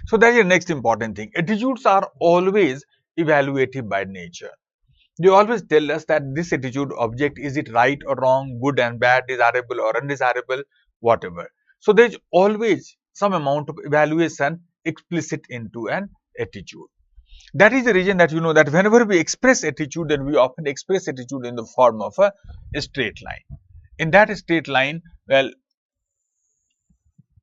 So that is the next important thing. Attitudes are always evaluative by nature. They always tell us that this attitude object, is it right or wrong, good and bad, desirable or undesirable, whatever. So there is always some amount of evaluation explicit into an attitude. That is the reason that you know that whenever we express attitude, then we often express attitude in the form of a straight line. In that straight line, well,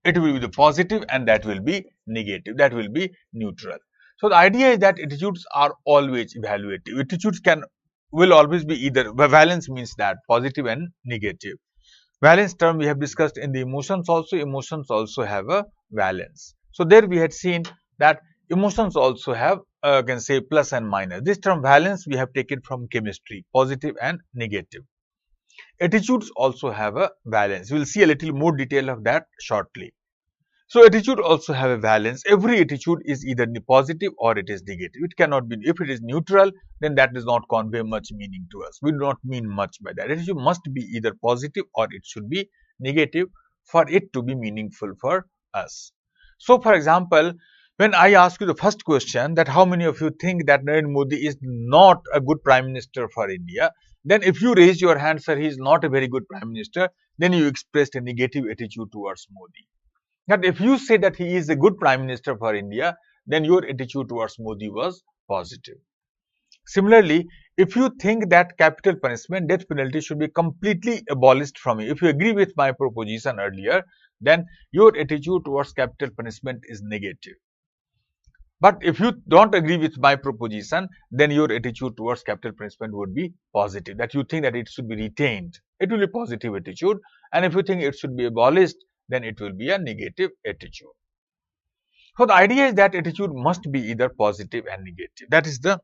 it will be the positive and that will be negative, that will be neutral. So the idea is that attitudes are always evaluative. Attitudes will always be either, valence means that positive and negative. Valence term we have discussed in the emotions also have a valence. So there we had seen that emotions also have can say plus and minus. This term valence we have taken from chemistry, positive and negative. Attitudes also have a valence. We will see a little more detail of that shortly. So attitude also have a valence. Every attitude is either positive or it is negative. It cannot be, if it is neutral, then that does not convey much meaning to us. We do not mean much by that. Attitude must be either positive or it should be negative for it to be meaningful for us. So for example, when I ask you the first question, that how many of you think that Narendra Modi is not a good prime minister for India, then if you raise your hand, sir, he is not a very good prime minister, then you expressed a negative attitude towards Modi. That if you say that he is a good prime minister for India, then your attitude towards Modi was positive. Similarly, if you think that capital punishment, death penalty should be completely abolished from you, if you agree with my proposition earlier, then your attitude towards capital punishment is negative. But if you don't agree with my proposition, then your attitude towards capital punishment would be positive, that you think that it should be retained. It will be positive attitude. And if you think it should be abolished, then it will be a negative attitude. So the idea is that attitude must be either positive and negative. That is the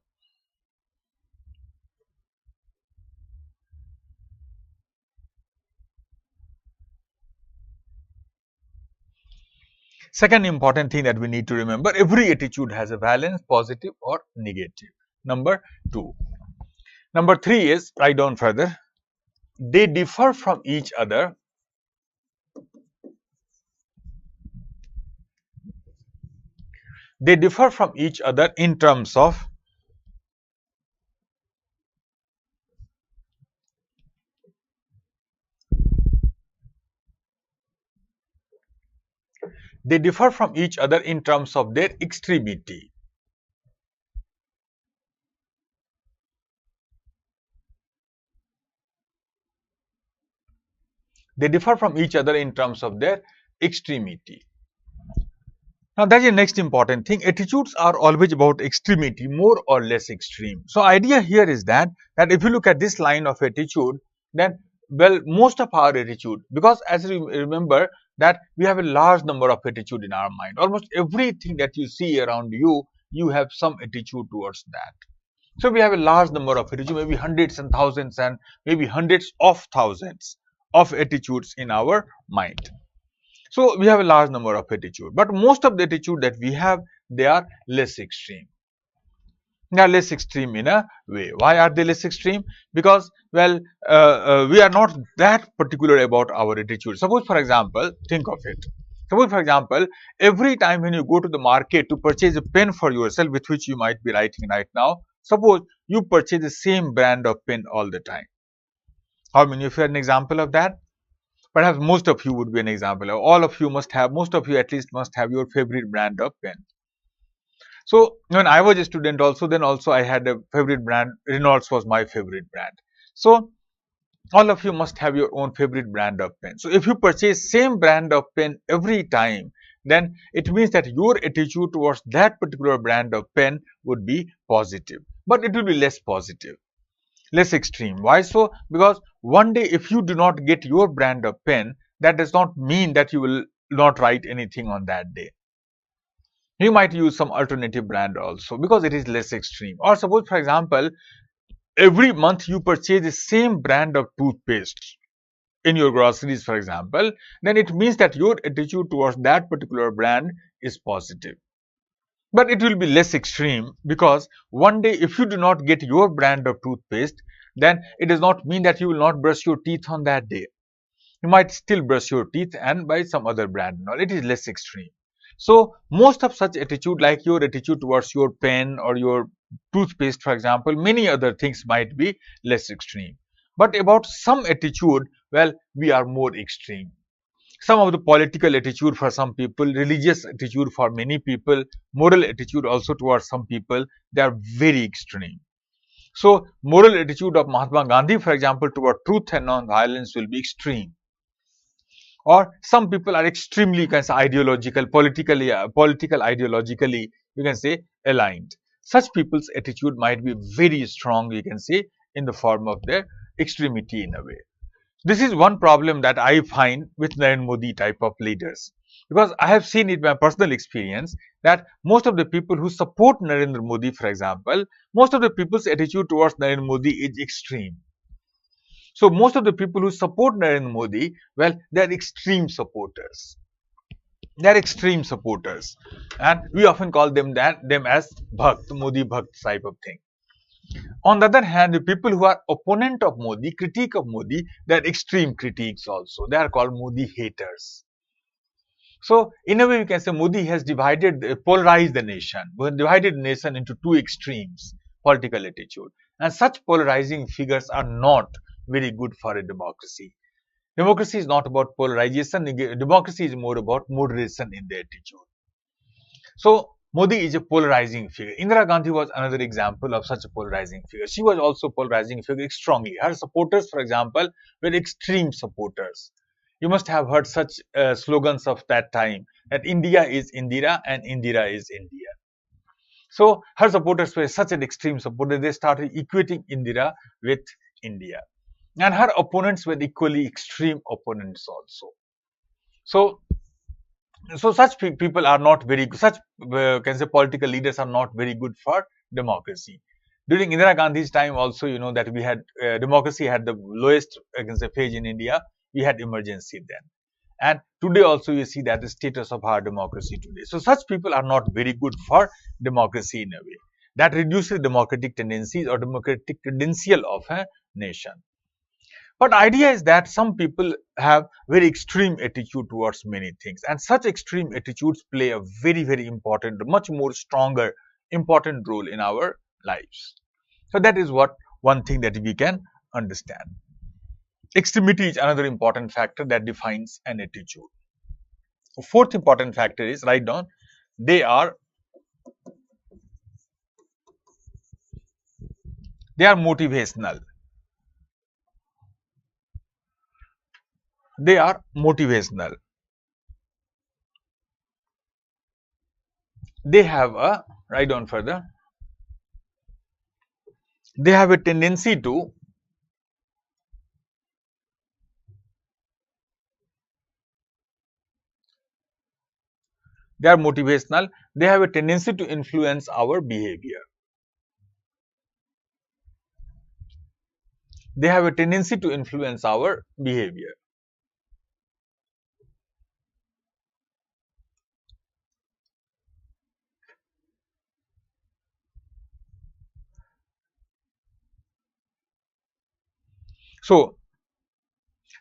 second important thing that we need to remember. Every attitude has a valence, positive or negative. Number two. Number three is, write down further, they differ from each other . They differ from each other in terms of they differ from each other in terms of their extremity. They differ from each other in terms of their extremity. Now that is the next important thing. Attitudes are always about extremity, more or less extreme. So idea here is that if you look at this line of attitude, then well, most of our attitude, because as you remember that we have a large number of attitude in our mind. Almost everything that you see around you, you have some attitude towards that. So we have a large number of attitude, maybe hundreds and thousands and maybe hundreds of thousands of attitudes in our mind. So we have a large number of attitude, but most of the attitude that we have, they are less extreme. They are less extreme in a way. Why are they less extreme? Because well, we are not that particular about our attitude. Suppose for example, think of it. Suppose for example, every time when you go to the market to purchase a pen for yourself, with which you might be writing right now, suppose you purchase the same brand of pen all the time. How many of you are an example of that? Perhaps most of you would be an example. All of you must have, most of you at least must have your favorite brand of pen. So when I was a student also, then also I had a favorite brand. Reynolds was my favorite brand. So all of you must have your own favorite brand of pen. So if you purchase same brand of pen every time, then it means that your attitude towards that particular brand of pen would be positive, but it will be less positive, less extreme. Why so? Because one day if you do not get your brand of pen, that does not mean that you will not write anything on that day. You might use some alternative brand also, because it is less extreme. Or suppose for example, every month you purchase the same brand of toothpaste in your groceries for example, then it means that your attitude towards that particular brand is positive. But it will be less extreme, because one day if you do not get your brand of toothpaste, then it does not mean that you will not brush your teeth on that day. You might still brush your teeth and buy some other brand. Now it is less extreme. So most of such attitude, like your attitude towards your pen or your toothpaste for example, many other things might be less extreme. But about some attitude, well, we are more extreme. Some of the political attitude for some people, religious attitude for many people, moral attitude also towards some people, they are very extreme. So moral attitude of Mahatma Gandhi for example toward truth and non-violence will be extreme. Or some people are extremely, you can say, ideological, political ideologically, you can say, aligned. Such people's attitude might be very strong, you can say, in the form of their extremity in a way. This is one problem that I find with Narendra Modi type of leaders, because I have seen it by personal experience that most of the people who support Narendra Modi, for example, most of the people's attitude towards Narendra Modi is extreme. So most of the people who support Narendra Modi, well, they are extreme supporters. They are extreme supporters, and we often call them as Bhakt, Modi Bhakt type of thing. On the other hand, the people who are opponent of Modi, critique of Modi, they are extreme critiques also. They are called Modi haters. So, in a way, you can say Modi has polarized the nation, divided the nation into two extremes, political attitude. And such polarizing figures are not very good for a democracy. Democracy is not about polarization. Democracy is more about moderation in the attitude. So Modi is a polarizing figure. Indira Gandhi was another example of such a polarizing figure. She was also a polarizing figure strongly. Her supporters, for example, were extreme supporters. You must have heard such slogans of that time, that India is Indira and Indira is India. So her supporters were such an extreme supporter, they started equating Indira with India. And her opponents were equally extreme opponents also. So such people are not very good. Such can say political leaders are not very good for democracy. During Indira Gandhi's time, also you know that we had democracy had the lowest, I can say, phase in India. We had emergency then, and today also you see that the status of our democracy today. So such people are not very good for democracy in a way. That reduces democratic tendencies or democratic credential of a nation. But idea is that some people have very extreme attitude towards many things, and such extreme attitudes play a very, very important, much more stronger, important role in our lives. So that is what one thing that we can understand. Extremity is another important factor that defines an attitude. The fourth important factor is, write down, they are motivational. They are motivational. They have a, write down further, they have a tendency to they are motivational. They have a tendency to influence our behavior. They have a tendency to influence our behavior. So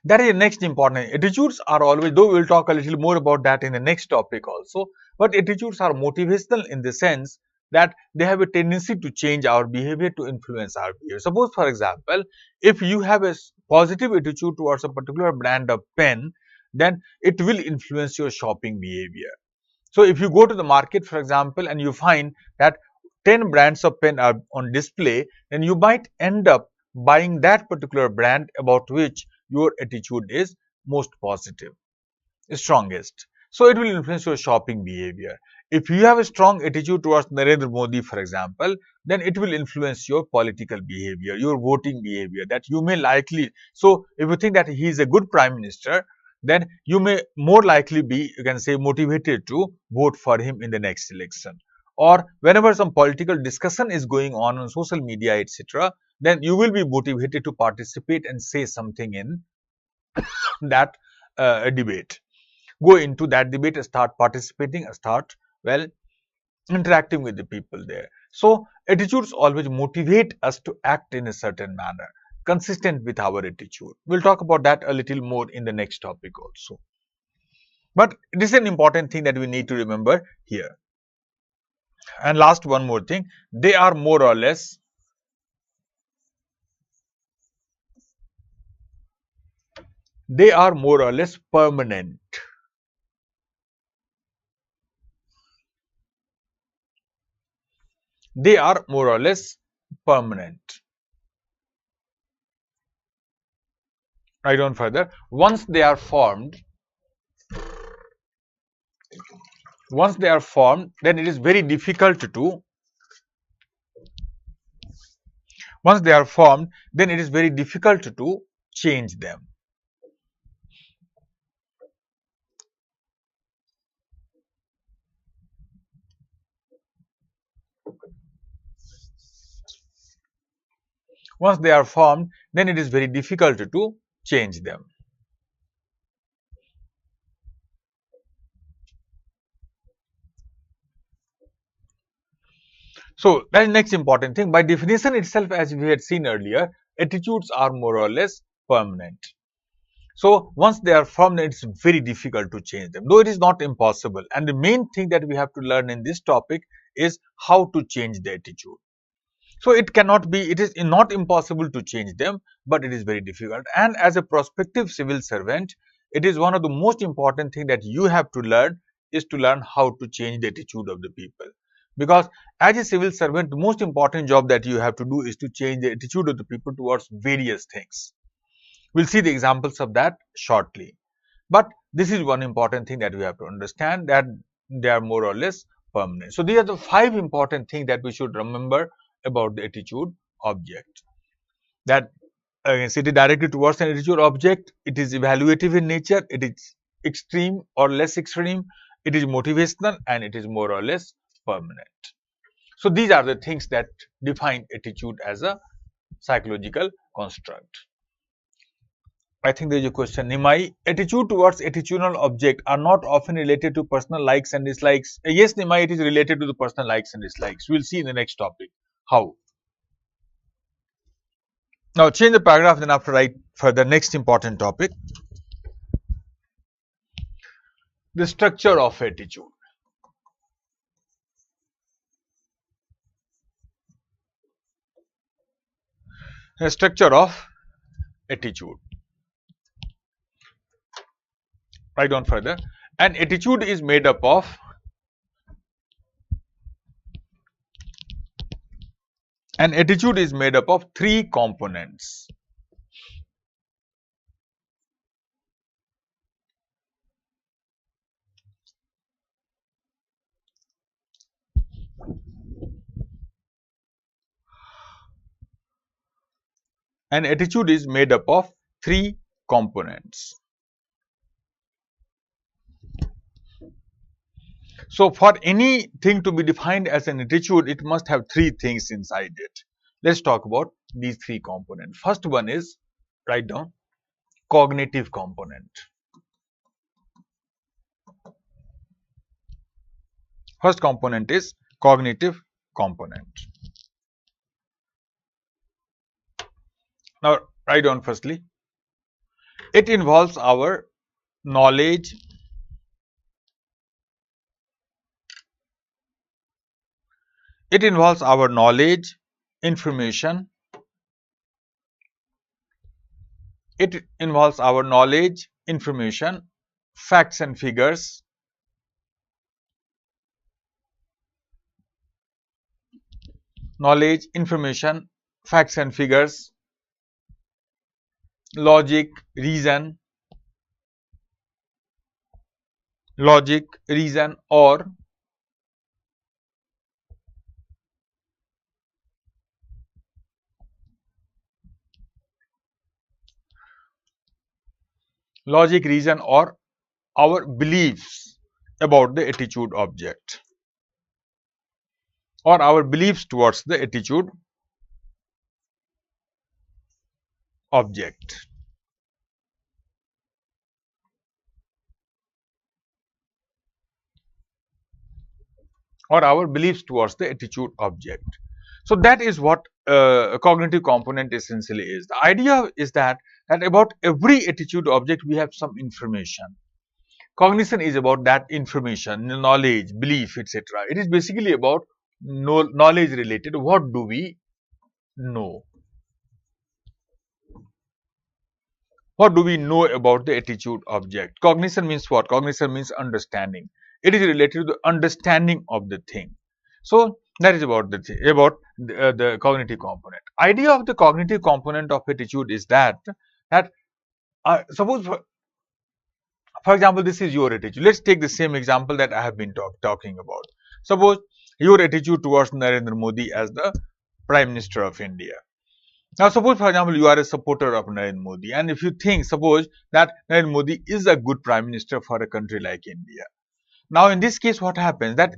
that is the next important. Attitudes are always, though we will talk a little more about that in the next topic also, but attitudes are motivational in the sense that they have a tendency to change our behavior, to influence our behavior. Suppose, for example, if you have a positive attitude towards a particular brand of pen, then it will influence your shopping behavior. So if you go to the market, for example, and you find that 10 brands of pen are on display, then you might end up buying that particular brand about which your attitude is most positive, strongest. So it will influence your shopping behavior. If you have a strong attitude towards Narendra Modi, for example, then it will influence your political behavior, your voting behavior, that you may likely. So if you think that he is a good prime minister, then you may more likely be, you can say, motivated to vote for him in the next election. Or whenever some political discussion is going on social media, etc., then you will be motivated to participate and say something in that debate. Go into that debate, start participating, start, well, interacting with the people there. So attitudes always motivate us to act in a certain manner, consistent with our attitude. We'll talk about that a little more in the next topic also. But this is an important thing that we need to remember here. And last, one more thing, they are more or less permanent. They are more or less permanent. Write on further. Once they are formed, then it is very difficult to once they are formed, then it is very difficult to change them. Once they are formed, then it is very difficult to change them. So that is the next important thing. By definition itself, as we had seen earlier, attitudes are more or less permanent. So once they are formed, it's very difficult to change them, though it is not impossible. And the main thing that we have to learn in this topic is how to change the attitude. So it cannot be, it is not impossible to change them, but it is very difficult. And as a prospective civil servant, it is one of the most important thing that you have to learn is to learn how to change the attitude of the people. Because as a civil servant, the most important job that you have to do is to change the attitude of the people towards various things. We'll see the examples of that shortly. But this is one important thing that we have to understand, that they are more or less permanent. So these are the 5 important things that we should remember about the attitude object. That it is directed towards an attitude object, it is evaluative in nature, it is extreme or less extreme, it is motivational, and it is more or less permanent. So these are the things that define attitude as a psychological construct. I think there is a question. Nimai, attitude towards attitudinal object are not often related to personal likes and dislikes. Yes, Nimai, it is related to the personal likes and dislikes. We will see in the next topic how. Now change the paragraph, then after write further next important topic. The structure of attitude. The structure of attitude. Write down further. An attitude is made up of three components. An attitude is made up of three components. So for anything to be defined as an attitude, it must have three things inside it. Let's talk about these three components. First one is, write down, cognitive component. First component is cognitive component. Now write down firstly, it involves our knowledge, information, facts and figures, logic, reason, or our beliefs about the attitude object, or our beliefs towards the attitude object. So that is what a cognitive component essentially is. The idea is that about every attitude object we have some information. Cognition is about that information, knowledge, belief, etc. It is basically about knowledge related. What do we know? What do we know about the attitude object? Cognition means what? Cognition means understanding. It is related to the understanding of the thing. So that is about the cognitive component. Idea of the cognitive component of attitude is that suppose for example, this is your attitude. Let's take the same example that I have been talking about. Suppose your attitude towards Narendra Modi as the Prime Minister of India. Now, suppose for example, you are a supporter of Narendra Modi, and if you think, suppose that Narendra Modi is a good Prime Minister for a country like India. Now, in this case, what happens? That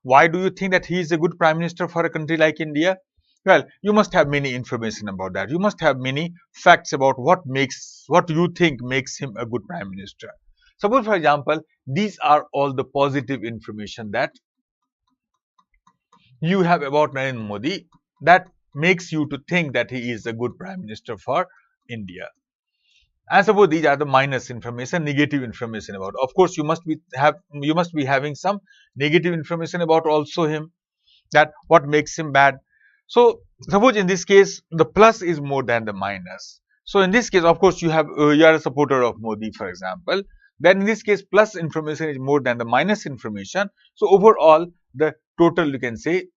why do you think that he is a good Prime Minister for a country like India? Well, you must have many information about that. You must have many facts about what you think makes him a good Prime Minister. Suppose, for example, these are all the positive information that you have about Narendra Modi that makes you to think that he is a good Prime Minister for India. And suppose these are the minus information, negative information about. Of course, you must be having some negative information about also him, that what makes him bad. So suppose in this case the plus is more than the minus. So in this case, of course, you are a supporter of Modi, for example. Then in this case, plus information is more than the minus information. So overall, the total, you can say,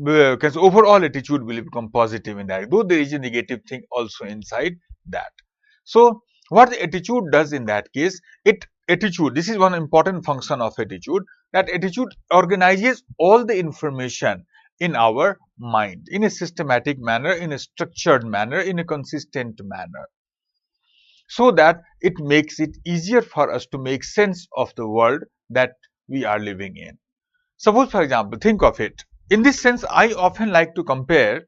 because overall attitude will become positive in that, though there is a negative thing also inside that. So what the attitude does in that case, this is one important function of attitude, that attitude organizes all the information in our mind in a systematic manner, in a structured manner, in a consistent manner, so that it makes it easier for us to make sense of the world that we are living in. Suppose, for example, think of it. In this sense, I often like to compare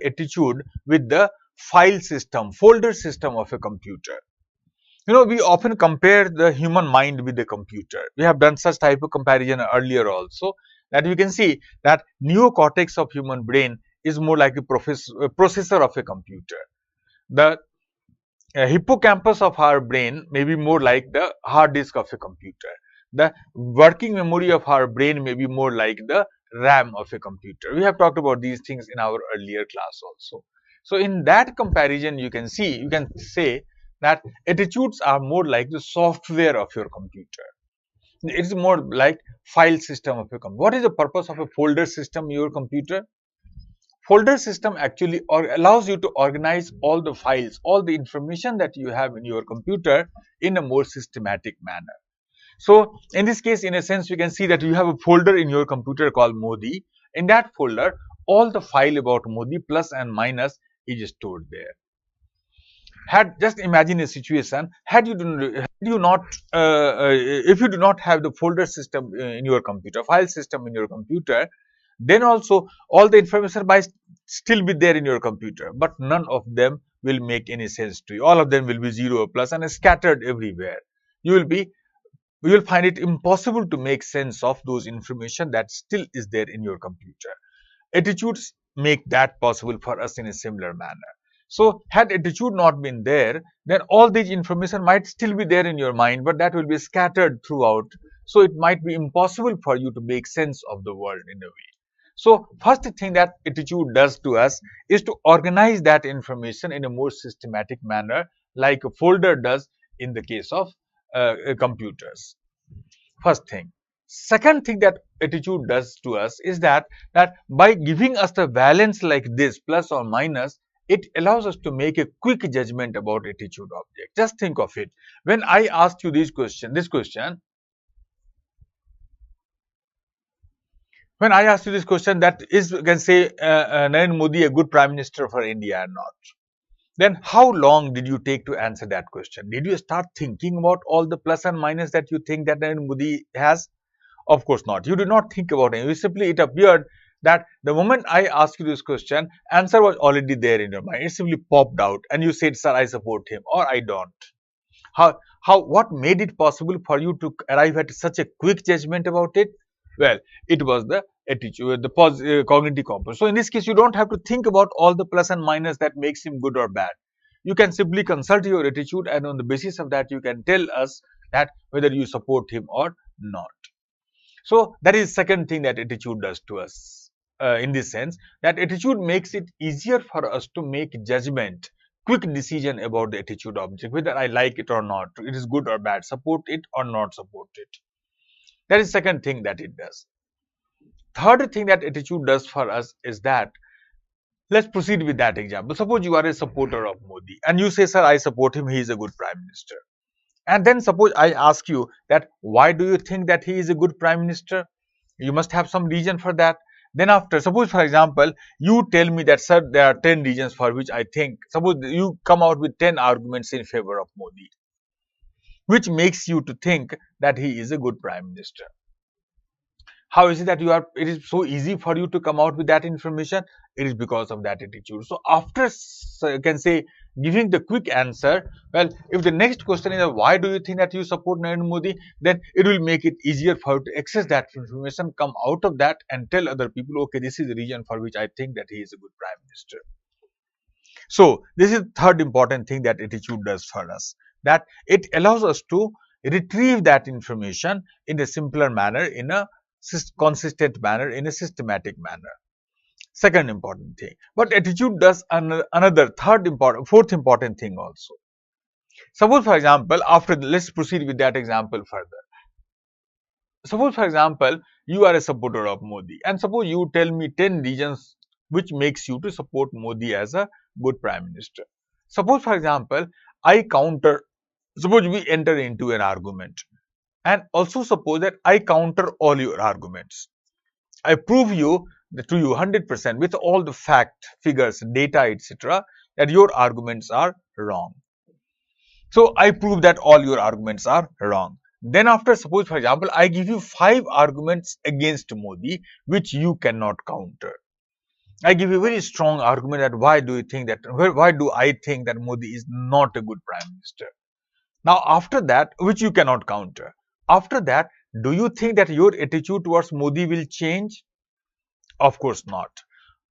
attitude with the file system, folder system of a computer. You know, we often compare the human mind with the computer. We have done such type of comparison earlier also, that you can see that neocortex of human brain is more like a processor of a computer. The hippocampus of our brain may be more like the hard disk of a computer. The working memory of our brain may be more like the RAM of a computer. We have talked about these things in our earlier class also. So in that comparison, you can say that attitudes are more like the software of your computer. It is more like file system of your computer. What is the purpose of a folder system in your computer? Folder system actually allows you to organize all the files, all the information that you have in your computer in a more systematic manner. So in this case, in a sense, we can see that you have a folder in your computer called Modi. In that folder, all the file about Modi plus and minus is stored there. Just imagine a situation, if you do not have the folder system in your computer, file system in your computer, then also all the information might still be there in your computer, but none of them will make any sense to you. All of them will be 0 or plus and scattered everywhere. You will find it impossible to make sense of those information that still is there in your computer. Attitudes make that possible for us in a similar manner. So, had attitude not been there, then all these information might still be there in your mind, but that will be scattered throughout. So, it might be impossible for you to make sense of the world in a way. So, first thing that attitude does to us is to organize that information in a more systematic manner, like a folder does in the case of computers. First thing. Second thing that attitude does to us is that by giving us the valence like this, plus or minus, it allows us to make a quick judgment about attitude object. Just think of it. When I asked you this question, when I asked you this question, that is, you can say, Narendra Modi a good prime minister for India or not? Then how long did you take to answer that question? Did you start thinking about all the plus and minus that you think that Narendra Modi has? Of course not. You did not think about it. It appeared that the moment I asked you this question, answer was already there in your mind. It simply popped out and you said, sir, I support him or I don't. What made it possible for you to arrive at such a quick judgment about it? Well, it was the attitude, the cognitive component. So in this case, you don't have to think about all the plus and minus that makes him good or bad. You can simply consult your attitude, and on the basis of that, you can tell us that whether you support him or not. So that is second thing that attitude does to us. In this sense, that attitude makes it easier for us to make judgment, quick decision about the attitude object, whether I like it or not, it is good or bad, support it or not support it. That is second thing that it does. Third thing that attitude does for us is that, let's proceed with that example. Suppose you are a supporter of Modi and you say, sir, I support him, he is a good prime minister. And then suppose I ask you that, why do you think that he is a good prime minister? You must have some reason for that. Then after, suppose for example, you tell me that, sir, there are 10 reasons for which I think, suppose you come out with 10 arguments in favor of Modi, which makes you to think that he is a good prime minister. How is it that it is so easy for you to come out with that information? It is because of that attitude. So after, you can say, giving the quick answer, well, if the next question is, why do you think that you support Narendra Modi? Then it will make it easier for you to access that information, come out of that and tell other people, okay, this is the reason for which I think that he is a good prime minister. So this is the third important thing that attitude does for us, that it allows us to retrieve that information in a simpler manner, in a consistent manner, in a systematic manner. Second important thing. But attitude does another fourth important thing also. Suppose for example, let's proceed with that example further. Suppose for example, you are a supporter of Modi and suppose you tell me 10 reasons which makes you to support Modi as a good prime minister. Suppose for example, suppose we enter into an argument. And also suppose that I counter all your arguments. I prove to you 100% with all the fact, figures, data, etc. that your arguments are wrong. So I prove that all your arguments are wrong. Then after, suppose for example, I give you 5 arguments against Modi which you cannot counter. I give you a very strong argument that why do I think that Modi is not a good prime minister. Now after that, which you cannot counter. After that, do you think that your attitude towards Modi will change? Of course not.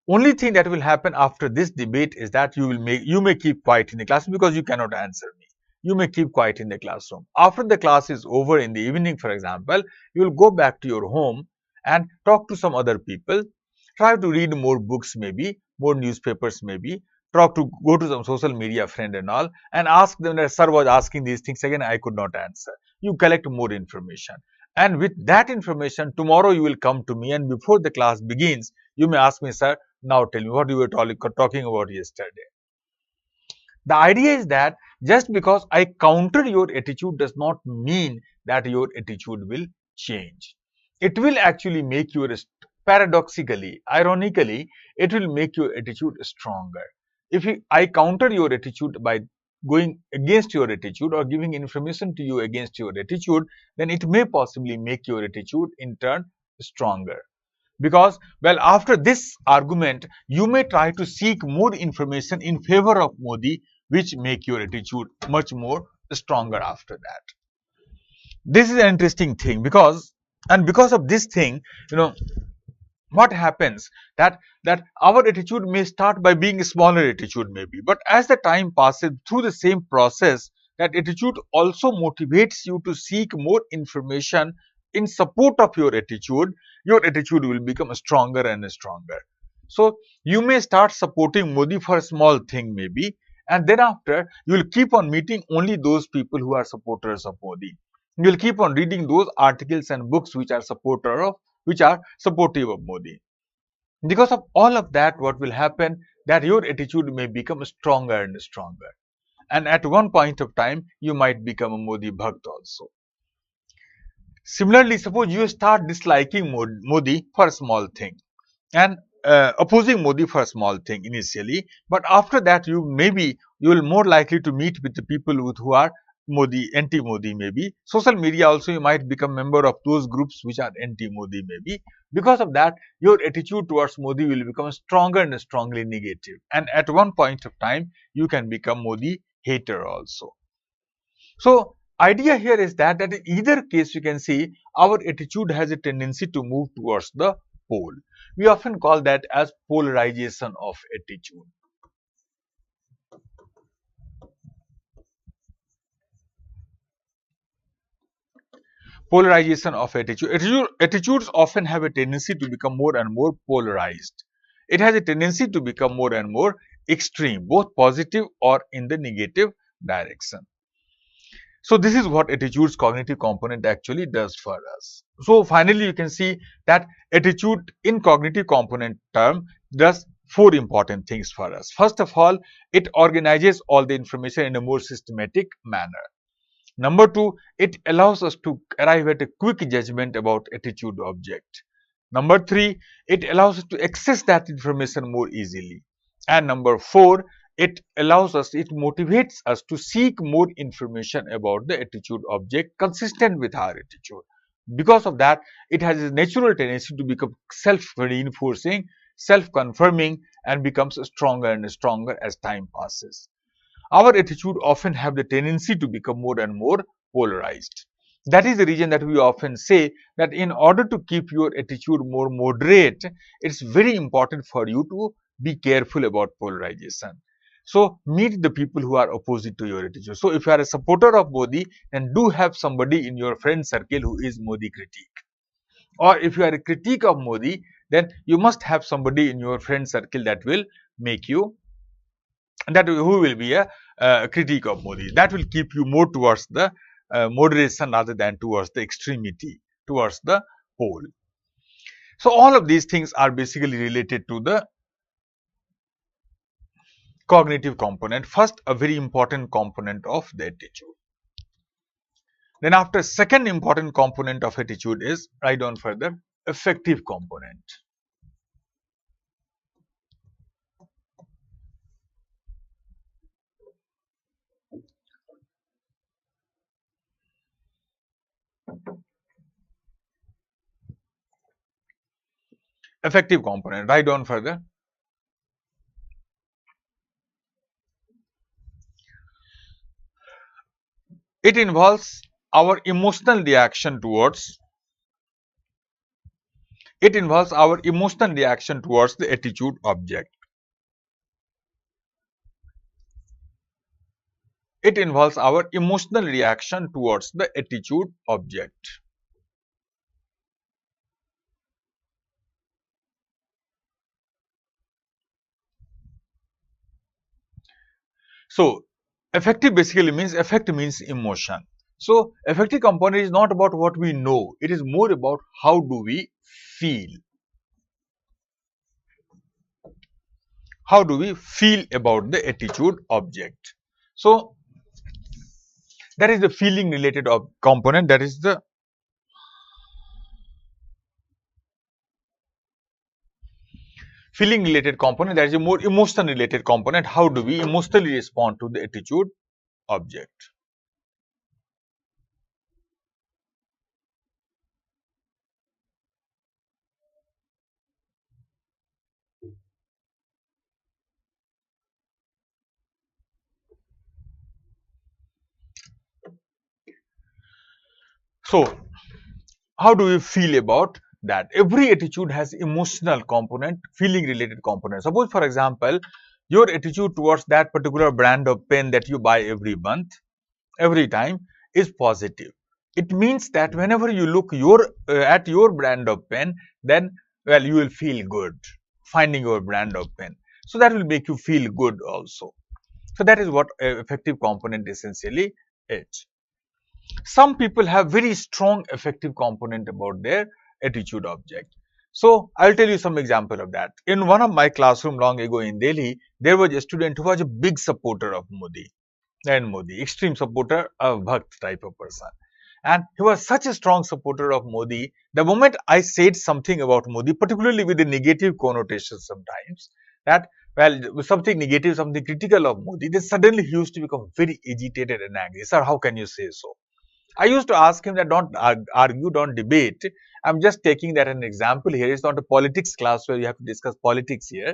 Only thing that will happen after this debate is that you may keep quiet in the class because you cannot answer me. You may keep quiet in the classroom. After the class is over in the evening, for example, you will go back to your home and talk to some other people. Try to read more books maybe, more newspapers maybe. Go to some social media friend and all and ask them that, sir was asking these things again, I could not answer. You collect more information. And with that information, tomorrow you will come to me and before the class begins, you may ask me, sir, now tell me what you were talking about yesterday. The idea is that just because I counter your attitude does not mean that your attitude will change. It will actually make your paradoxically, ironically, it will make your attitude stronger. If I counter your attitude by going against your attitude or giving information to you against your attitude, then it may possibly make your attitude in turn stronger. Because, well, after this argument, you may try to seek more information in favor of Modi, which make your attitude much more stronger after that. This is an interesting thing because of this thing, you know, what happens that our attitude may start by being a smaller attitude maybe, but as the time passes through the same process, that attitude also motivates you to seek more information in support of your attitude will become stronger and stronger. So you may start supporting Modi for a small thing maybe, and then after you will keep on meeting only those people who are supporters of Modi. You will keep on reading those articles and books which are supportive of Modi. Because of all of that, what will happen that your attitude may become stronger and stronger. And at one point of time, you might become a Modi Bhakt also. Similarly, suppose you start disliking Modi for a small thing and opposing Modi for a small thing initially, but after that you will more likely to meet with the people who are anti-Modi maybe. Social media also you might become member of those groups which are anti-Modi maybe. Because of that, your attitude towards Modi will become stronger and strongly negative. And at one point of time, you can become Modi hater also. So idea here is that in either case you can see our attitude has a tendency to move towards the pole. We often call that as polarization of attitude. Polarization of attitudes often have a tendency to become more and more polarized. It has a tendency to become more and more extreme, both positive or in the negative direction. So this is what attitude's cognitive component actually does for us. So finally, you can see that attitude in cognitive component term does four important things for us. First of all, it organizes all the information in a more systematic manner. Number two, it allows us to arrive at a quick judgment about attitude object. Number three, it allows us to access that information more easily. And number four, it motivates us to seek more information about the attitude object consistent with our attitude. Because of that, it has a natural tendency to become self-reinforcing, self-confirming, and becomes stronger and stronger as time passes. Our attitude often have the tendency to become more and more polarized. That is the reason that we often say that in order to keep your attitude more moderate, it's very important for you to be careful about polarization. So meet the people who are opposite to your attitude. So if you are a supporter of Modi, then do have somebody in your friend circle who is Modi critique. Or if you are a critique of Modi, then you must have somebody in your friend circle that will make you who will be a critique of Modi. That will keep you more towards the moderation rather than towards the extremity, towards the pole. So all of these things are basically related to the cognitive component. First, a very important component of the attitude. Then after, second important component of attitude is, write down further, affective component. Affective component, write down further. It involves our emotional reaction towards the attitude object. It involves our emotional reaction towards the attitude object. So affective basically means, affect means emotion. So affective component is not about what we know, it is more about how do we feel. How do we feel about the attitude object? So that is the feeling related component, that is the feeling related component, there is a more emotion related component. How do we emotionally respond to the attitude object? So, how do you feel about that? Every attitude has emotional component, feeling related component. Suppose, for example, your attitude towards that particular brand of pen that you buy every month, every time, is positive. It means that whenever you look at your brand of pen, then well, you will feel good finding your brand of pen. So that will make you feel good also. So that is what affective component essentially is. Some people have very strong affective component about their attitude object. So I'll tell you some example of that. In one of my classroom long ago in Delhi, there was a student who was a big supporter of Modi and Modi, extreme supporter, a Bhakt type of person. And he was such a strong supporter of Modi. The moment I said something about Modi, particularly with the negative connotation sometimes, that well, something negative, something critical of Modi, then suddenly he used to become very agitated and angry. Sir, how can you say so? I used to ask him that don't argue, don't debate. I'm just taking that an example here. It's not a politics class where you have to discuss politics here.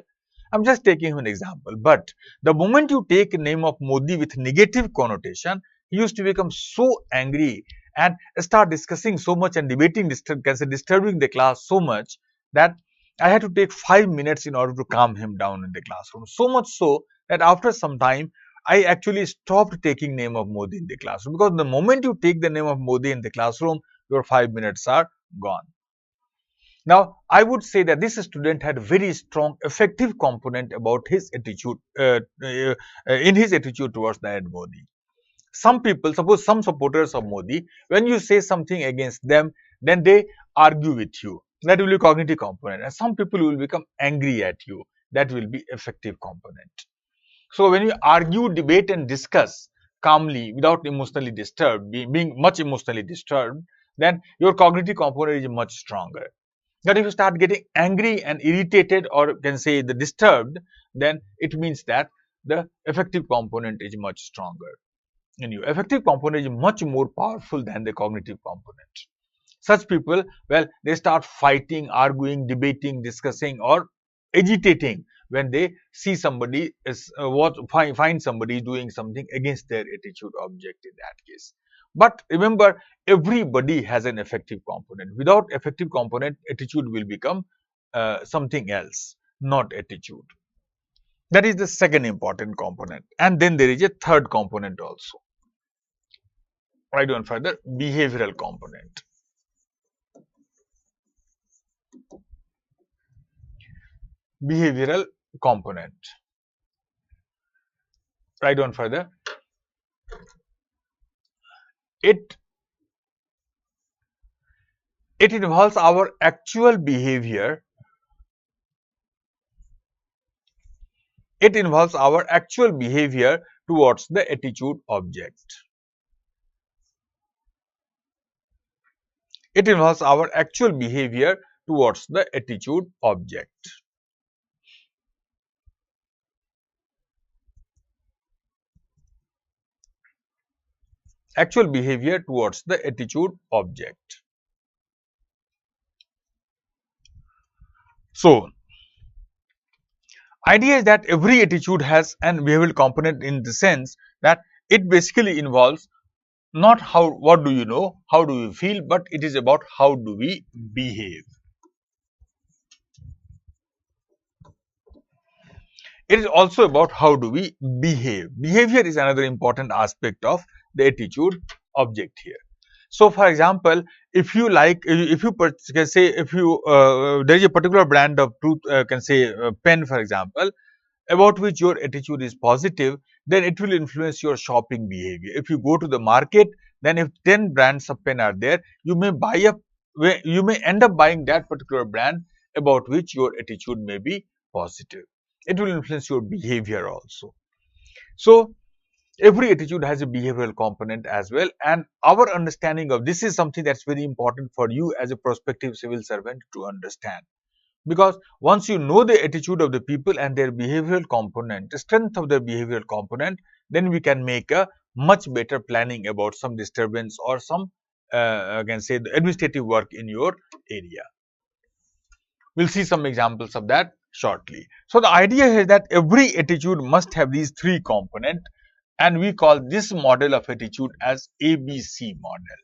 I'm just taking an example. But the moment you take a name of Modi with negative connotation, he used to become so angry and start discussing so much and debating, disturbing the class so much that I had to take 5 minutes in order to calm him down in the classroom. So much so that after some time, I actually stopped taking name of Modi in the classroom, because the moment you take the name of Modi in the classroom, your 5 minutes are gone. Now, I would say that this student had very strong affective component about his attitude, in his attitude towards the Modi. Some people, suppose some supporters of Modi, when you say something against them, then they argue with you. That will be cognitive component. And some people will become angry at you. That will be affective component. So when you argue, debate and discuss calmly without emotionally disturbed, being much emotionally disturbed, then your cognitive component is much stronger. But if you start getting angry and irritated, or can say the disturbed, then it means that the affective component is much stronger in you. Affective component is much more powerful than the cognitive component. Such people, well, they start fighting, arguing, debating, discussing, or agitating when they see somebody find somebody doing something against their attitude object in that case. But remember, everybody has an affective component. Without affective component, attitude will become something else, not attitude. That is the second important component. And then there is a third component also. Right on further, behavioral component. Behavioral component. Right on further, it involves our actual behavior. It involves our actual behavior towards the attitude object. It involves our actual behavior towards the attitude object. Actual behavior towards the attitude object. So, idea is that every attitude has an behavioral component in the sense that it basically involves not what do you know, how do you feel, but it is about how do we behave. It is also about how do we behave. Behavior is another important aspect of the attitude object here. So, for example, if you can say, if you there is a particular brand of can say pen, for example, about which your attitude is positive, then it will influence your shopping behavior. If you go to the market, then if 10 brands of pen are there, you may end up buying that particular brand about which your attitude may be positive. It will influence your behavior also. So, every attitude has a behavioral component as well, and our understanding of this is something that's very important for you as a prospective civil servant to understand. Because once you know the attitude of the people and their behavioral component, the strength of their behavioral component, then we can make a much better planning about some disturbance or some, I can say, the administrative work in your area. We'll see some examples of that shortly. So the idea is that every attitude must have these three components, and we call this model of attitude as ABC model.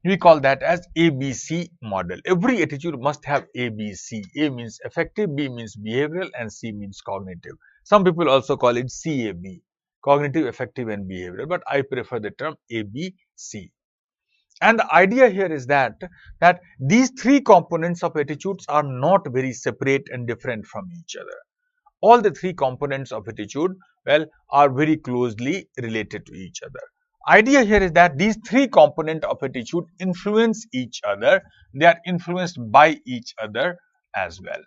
We call that as ABC model. Every attitude must have ABC. A means affective, B means behavioral, and C means cognitive. Some people also call it CAB, cognitive, affective, and behavioral, but I prefer the term ABC. And the idea here is that these three components of attitudes are not very separate and different from each other. All the three components of attitude, well, are very closely related to each other. Idea here is that these three components of attitude influence each other. They are influenced by each other as well.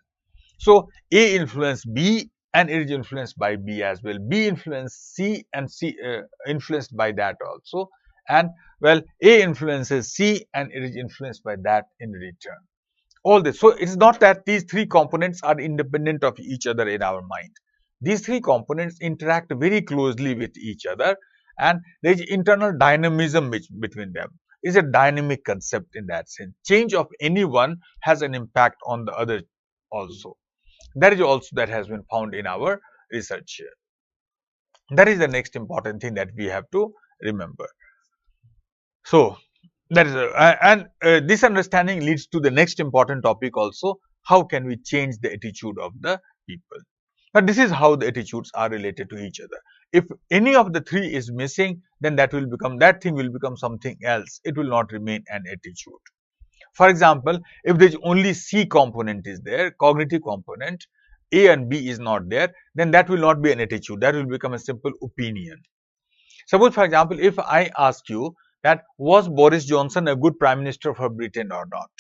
So A influence B and it is influenced by B as well. B influence C and C influenced by that also. And well, A influences C and it is influenced by that in return. All this. So it's not that these three components are independent of each other in our mind. These three components interact very closely with each other, and there is internal dynamism between them. It's a dynamic concept in that sense. Change of any one has an impact on the other also. That is also that has been found in our research here. That is the next important thing that we have to remember. So that is this understanding leads to the next important topic also. How can we change the attitude of the people? Now this is how the attitudes are related to each other. If any of the three is missing, then that thing will become something else. It will not remain an attitude. For example, if there is only C component is there, cognitive component, A and B is not there, then that will not be an attitude. That will become a simple opinion. Suppose, for example, if I ask you that was Boris Johnson a good Prime Minister for Britain or not?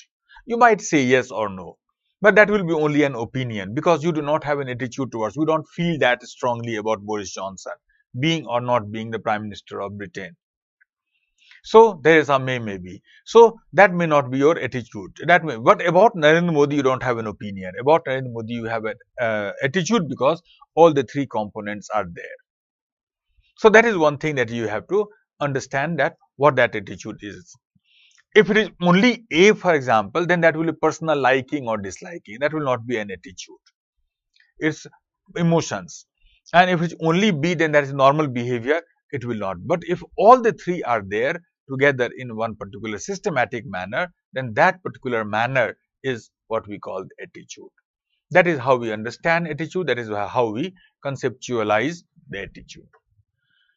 You might say yes or no. But that will be only an opinion because you do not have an attitude towards, you don't feel that strongly about Boris Johnson being or not being the Prime Minister of Britain. So there is a maybe. So that may not be your attitude. But about Narendra Modi, you don't have an opinion. About Narendra Modi, you have an attitude because all the three components are there. So that is one thing that you have to understand, that what that attitude is. If it is only A, for example, then that will be personal liking or disliking. That will not be an attitude. It's emotions. And if it's only B, then that is normal behavior. It will not. But if all the three are there together in one particular systematic manner, then that particular manner is what we call the attitude. That is how we understand attitude. That is how we conceptualize the attitude.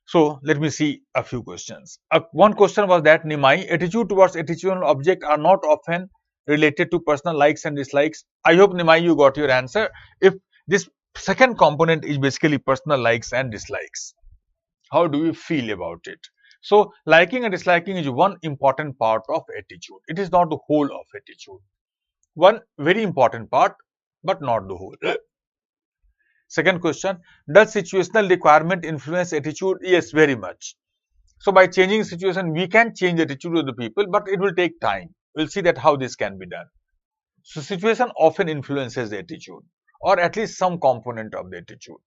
So let me see a few questions. One question was that, Nimai, attitude towards attitudinal object are not often related to personal likes and dislikes. I hope, Nimai, you got your answer. If this second component is basically personal likes and dislikes, how do you feel about it? So liking and disliking is one important part of attitude. It is not the whole of attitude. One very important part, but not the whole. Second question, does situational requirement influence attitude? Yes, very much. So by changing situation, we can change the attitude of the people, but it will take time. We'll see that how this can be done. So situation often influences the attitude, or at least some component of the attitude.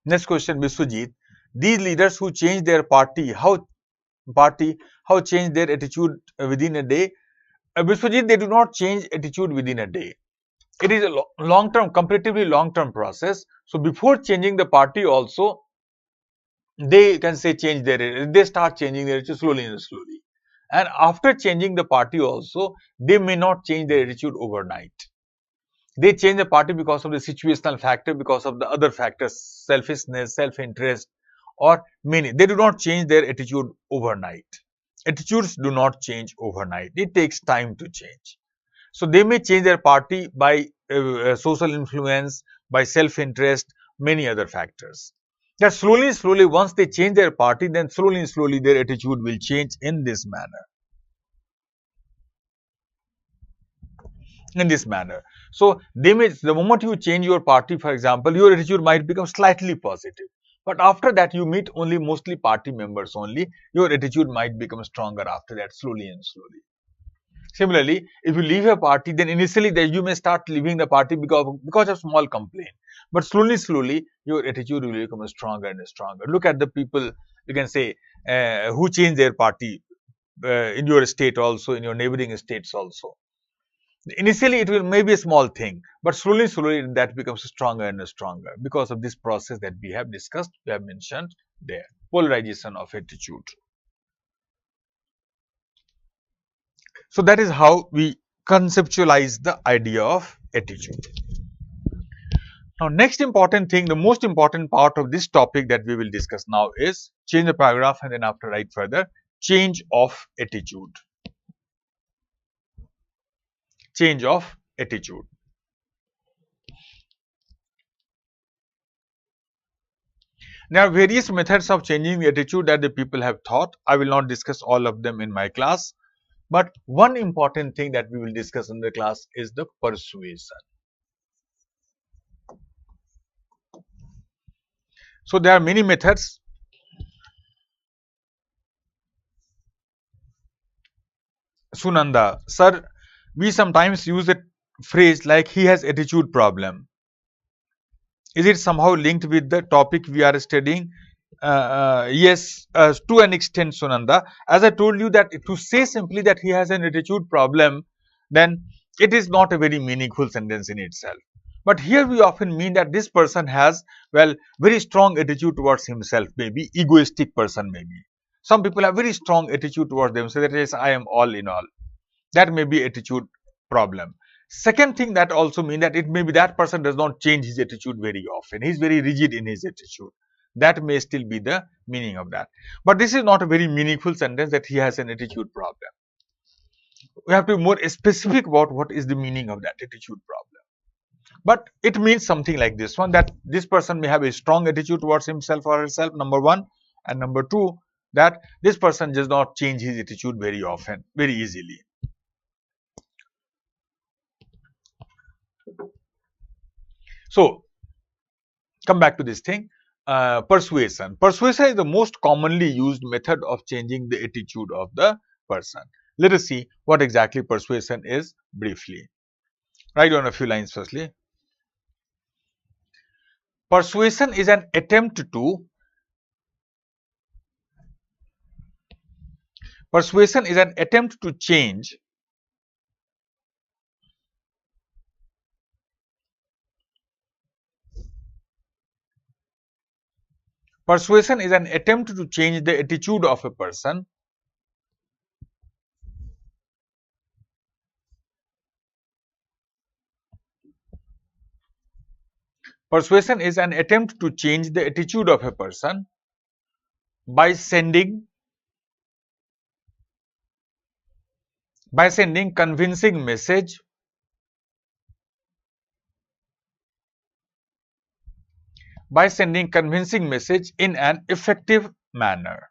Next question, Biswajit. These leaders who change their how change their attitude within a day? Biswajit, they do not change attitude within a day. It is a long-term, comparatively long-term process. So before changing the party also, they can say they start changing their attitude slowly and slowly. And after changing the party also, they may not change their attitude overnight. They change the party because of the situational factor, because of the other factors, selfishness, self-interest, or many. They do not change their attitude overnight. Attitudes do not change overnight. It takes time to change. So they may change their party by social influence, by self-interest, many other factors. That slowly, once they change their party, then slowly their attitude will change in this manner. So the moment you change your party, for example, your attitude might become slightly positive. But after that, you meet mostly party members only. Your attitude might become stronger after that, slowly and slowly. Similarly, if you leave a party, then initially that you may start leaving the party because of small complaint. But slowly, your attitude will become stronger and stronger. Look at the people, you can say, who change their party in your state also, in your neighboring states also. Initially, it will maybe a small thing, but slowly that becomes stronger and stronger because of this process that we have discussed, we have mentioned there. Polarization of attitude. So that is how we conceptualize the idea of attitude. Now, next important thing, the most important part of this topic that we will discuss now is change the paragraph and then after write further, change of attitude. Change of attitude. There are various methods of changing the attitude that the people have thought. I will not discuss all of them in my class, but one important thing that we will discuss in the class is the persuasion. So there are many methods. Sunanda, sir, we sometimes use a phrase like he has attitude problem. Is it somehow linked with the topic we are studying? Yes, to an extent, Sunanda. As I told you that to say simply that he has an attitude problem, then it is not a very meaningful sentence in itself. But here we often mean that this person has, well, very strong attitude towards himself, maybe egoistic person maybe. Some people have very strong attitude towards themselves, that is, I am all in all. That may be attitude problem. Second thing that also means that it may be that person does not change his attitude very often. He is very rigid in his attitude. That may still be the meaning of that. But this is not a very meaningful sentence that he has an attitude problem. We have to be more specific about what is the meaning of that attitude problem. But it means something like this one, that this person may have a strong attitude towards himself or herself, number one. And number two, that this person does not change his attitude very often, very easily. So, come back to this thing, persuasion. Persuasion is the most commonly used method of changing the attitude of the person. Let us see what exactly persuasion is briefly. Write down a few lines firstly. Persuasion is an attempt to change the attitude of a person Persuasion is an attempt to change the attitude of a person by sending convincing message in an effective manner.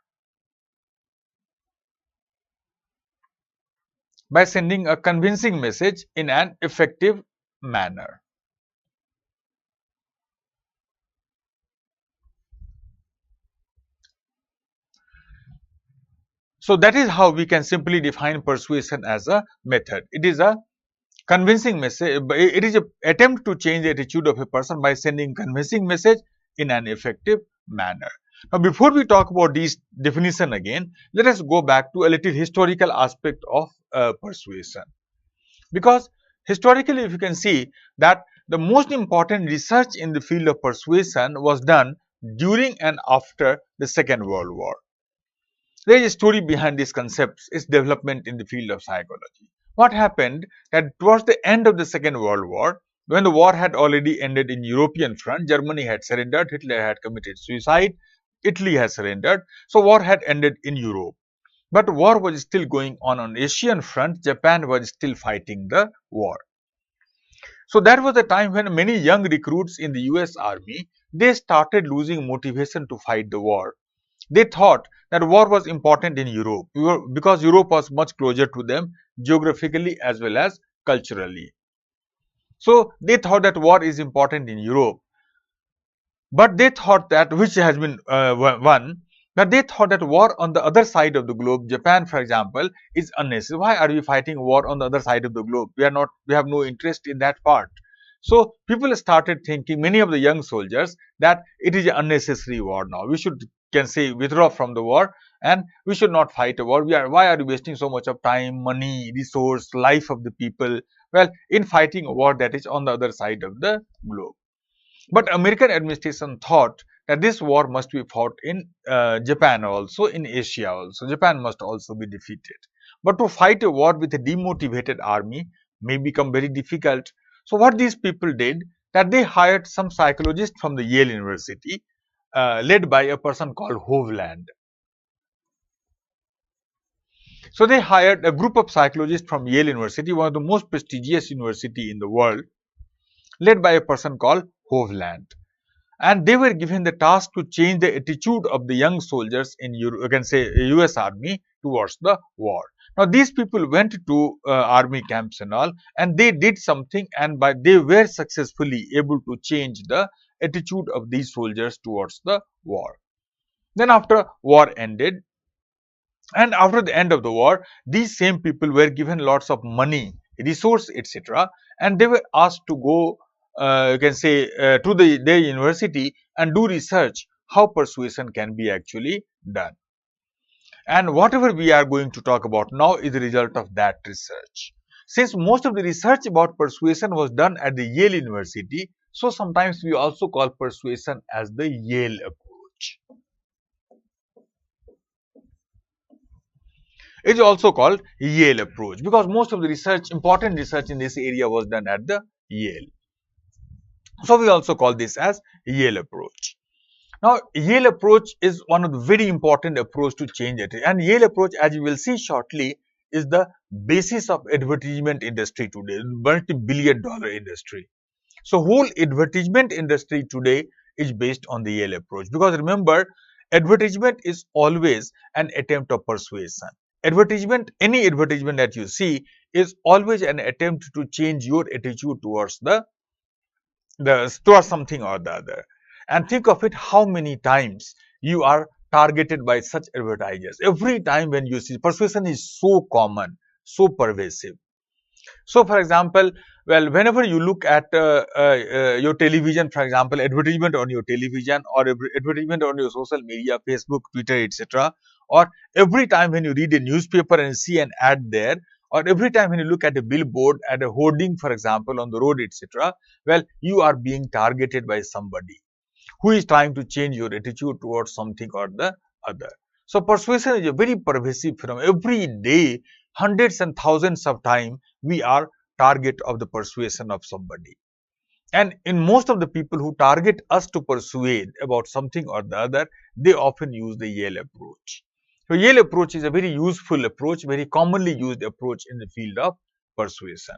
By sending a convincing message in an effective manner. So that is how we can simply define persuasion as a method. It is a convincing message, it is an attempt to change the attitude of a person by sending convincing message in an effective manner. Now, before we talk about these definition again, let us go back to a little historical aspect of persuasion. Because historically, if you can see that the most important research in the field of persuasion was done during and after the Second World War. There is a story behind this concept, its development in the field of psychology. What happened that towards the end of the Second World War, when the war had already ended in European front, Germany had surrendered, Hitler had committed suicide, Italy had surrendered, so war had ended in Europe. But war was still going on Asian front, Japan was still fighting the war. So that was the time when many young recruits in the US Army, they started losing motivation to fight the war. They thought that war was important in Europe because Europe was much closer to them geographically as well as culturally. So they thought that war is important in Europe, but they thought that, which has been won, But they thought that war on the other side of the globe, Japan, for example, is unnecessary. Why are we fighting war on the other side of the globe? We have no interest in that part. So people started thinking, many of the young soldiers, that it is an unnecessary war now. We should, can say, withdraw from the war, and we should not fight a war. Why are we wasting so much of time, money, resource, life of the people? Well, in fighting a war that is on the other side of the globe. But American administration thought that this war must be fought in Japan also, in Asia also. Japan must also be defeated. But to fight a war with a demotivated army may become very difficult. So what these people did, that they hired some psychologists from the Yale University, led by a person called Hovland. So they hired a group of psychologists from Yale University, one of the most prestigious university in the world, led by a person called Hovland. And they were given the task to change the attitude of the young soldiers in you can say US army towards the war. Now these people went to army camps and all, and they did something, and they were successfully able to change the attitude of these soldiers towards the war. Then after war ended, and after the end of the war, these same people were given lots of money, resource, etc., and they were asked to go, you can say, to their university and do research how persuasion can be actually done. And whatever we are going to talk about now is the result of that research. Since most of the research about persuasion was done at the Yale University, so sometimes we also call persuasion as the Yale approach. It is also called Yale approach because most of the research, important research in this area was done at the Yale. So we also call this as Yale approach. Now Yale approach is one of the very important approach to change it, and Yale approach, as you will see shortly, is the basis of advertisement industry today, multi-billion-dollar industry. So whole advertisement industry today is based on the Yale approach, because remember, advertisement is always an attempt of persuasion. Advertisement, any advertisement that you see, is always an attempt to change your attitude towards towards something or the other. And think of it, how many times you are targeted by such advertisers. Every time when you see, persuasion is so common, so pervasive. So for example, well, whenever you look at your television, for example, advertisement on your television or advertisement on your social media, Facebook, Twitter, etc., or every time when you read a newspaper and see an ad there, or every time when you look at a billboard, at a hoarding, for example, on the road, etc., well, you are being targeted by somebody who is trying to change your attitude towards something or the other. So persuasion is a very pervasive phenomenon. Every day, hundreds and thousands of times, we are target of the persuasion of somebody. And in most of the people who target us to persuade about something or the other, they often use the Yale approach. So Yale approach is a very useful approach, very commonly used approach in the field of persuasion,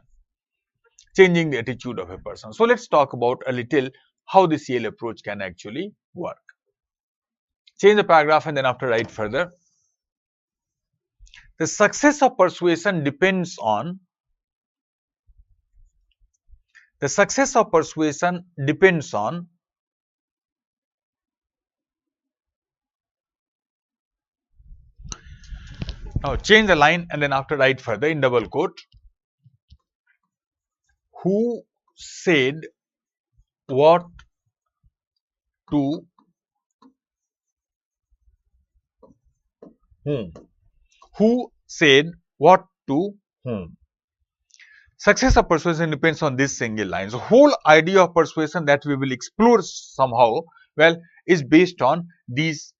changing the attitude of a person. So let's talk about a little how this Yale approach can actually work. Change the paragraph and then after write further. The success of persuasion depends on now change the line and then after write further in double quote, who said what to whom. Who said what to whom. Success of persuasion depends on this single line. So whole idea of persuasion that we will explore somehow, well, is based on these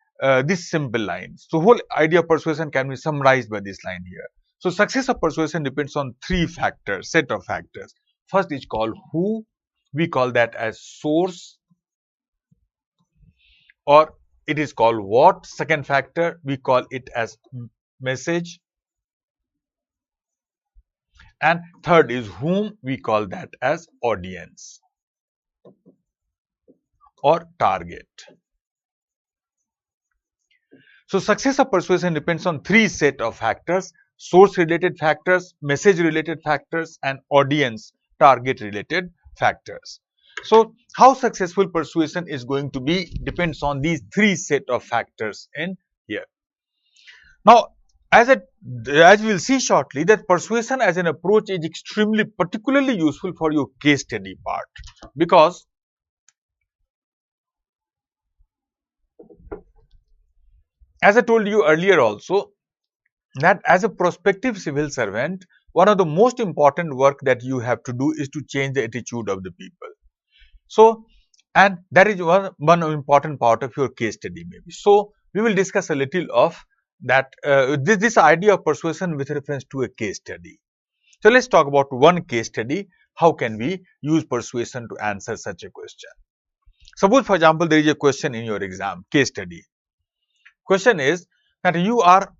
this simple lines. So whole idea of persuasion can be summarized by this line here. So success of persuasion depends on three factors, set of factors. First is called who. We call that as source, or it is called what. Second factor, we call it as message. And third is whom, we call that as audience or target. So success of persuasion depends on three set of factors: source related factors, message related factors, and audience target related factors. So how successful persuasion is going to be depends on these three set of factors in here. Now, as we will see shortly, that persuasion as an approach is extremely particularly useful for your case study part, because as I told you earlier also, that as a prospective civil servant, one of the most important work that you have to do is to change the attitude of the people. So, and that is one important part of your case study maybe. So, we will discuss a little of that this idea of persuasion with reference to a case study. So, let's talk about one case study. How can we use persuasion to answer such a question? Suppose, for example, there is a question in your exam, case study. Question is that you are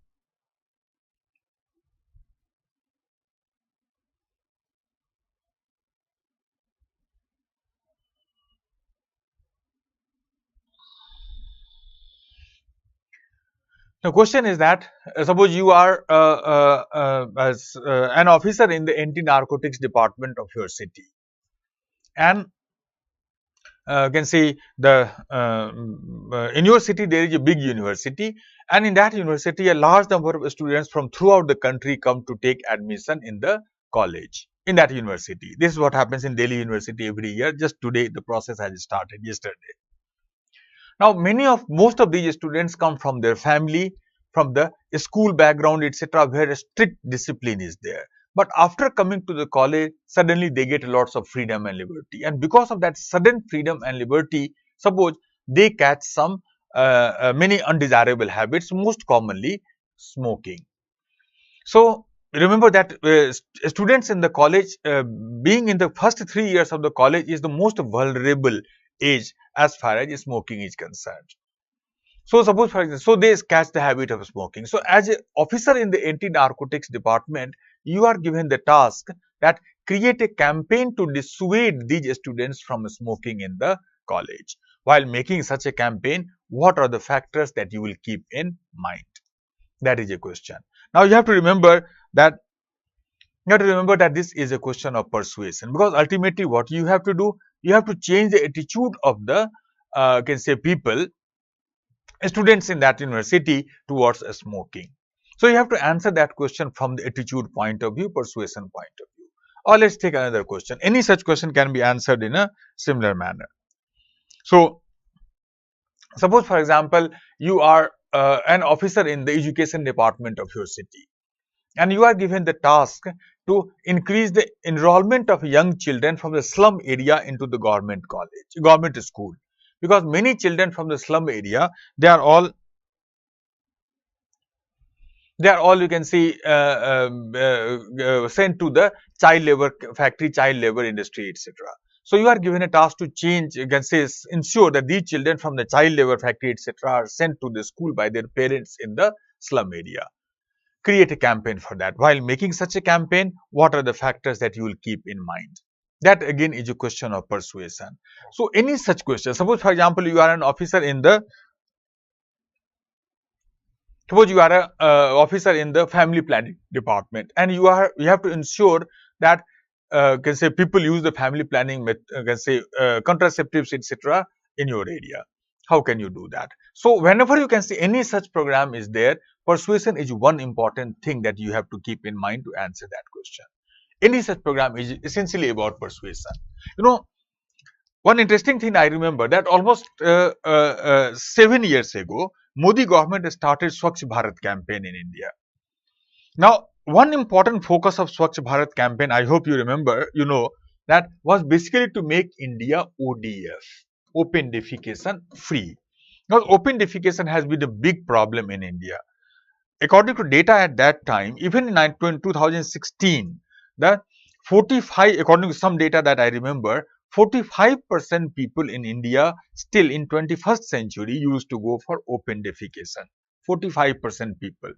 the question is that suppose you are as an officer in the anti-narcotics department of your city, and you can see the in your city there is a big university, and in that university a large number of students from throughout the country come to take admission in the college in that university. This is what happens in Delhi University every year. Just today the process has started, yesterday. Now, most of these students come from their family, from the school background, etc., where a strict discipline is there. But after coming to the college, suddenly they get lots of freedom and liberty. And because of that sudden freedom and liberty, suppose they catch some many undesirable habits, most commonly smoking. So, remember that students in the college, being in the first 3 years of the college, is the most vulnerable age as far as smoking is concerned. So, suppose for example, so they catch the habit of smoking. So, as an officer in the anti-narcotics department, you are given the task that create a campaign to dissuade these students from smoking in the college. While making such a campaign, what are the factors that you will keep in mind? That is a question. Now, you have to remember that this is a question of persuasion, because ultimately what you have to do, you have to change the attitude of the can say people, students in that university towards smoking. So, you have to answer that question from the attitude point of view, persuasion point of view. Or let's take another question. Any such question can be answered in a similar manner. So, suppose for example, you are an officer in the education department of your city, and you are given the task to increase the enrollment of young children from the slum area into the government school, because many children from the slum area, they are all you can see sent to the child labor factory, child labor industry, etc. So, you are given a task to change, you can say, ensure that these children from the child labor factory, etc., are sent to the school by their parents in the slum area. Create a campaign for that. While making such a campaign, what are the factors that you will keep in mind? That again is a question of persuasion. So, any such question, suppose for example, you are an officer in the officer in the family planning department, and you have to ensure that can say people use the family planning can say contraceptives, etc., in your area. How can you do that? So, whenever you can see any such program is there, persuasion is one important thing that you have to keep in mind to answer that question. Any such program is essentially about persuasion. You know, one interesting thing I remember, that almost 7 years ago, Modi government started Swachh Bharat campaign in India. Now, one important focus of Swachh Bharat campaign, I hope you remember, that was basically to make India ODF, open defecation free. Now, open defecation has been a big problem in India. According to data at that time, even in 2016, the 45, according to some data that I remember, 45% people in India still in 21st century used to go for open defecation. 45% people.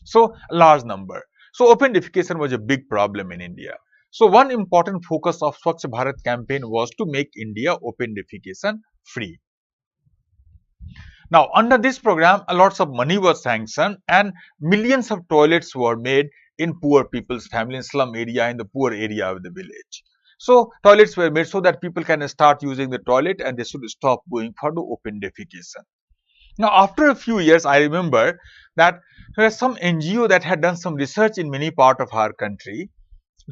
So, a large number. So, open defecation was a big problem in India. So, one important focus of Swachh Bharat campaign was to make India open defecation free. Now, under this program, lots of money was sanctioned and millions of toilets were made in poor people's family, in slum area, in the poor area of the village. So, toilets were made so that people can start using the toilet and they should stop going for the open defecation. Now, after a few years, I remember that there was some NGO that had done some research in many parts of our country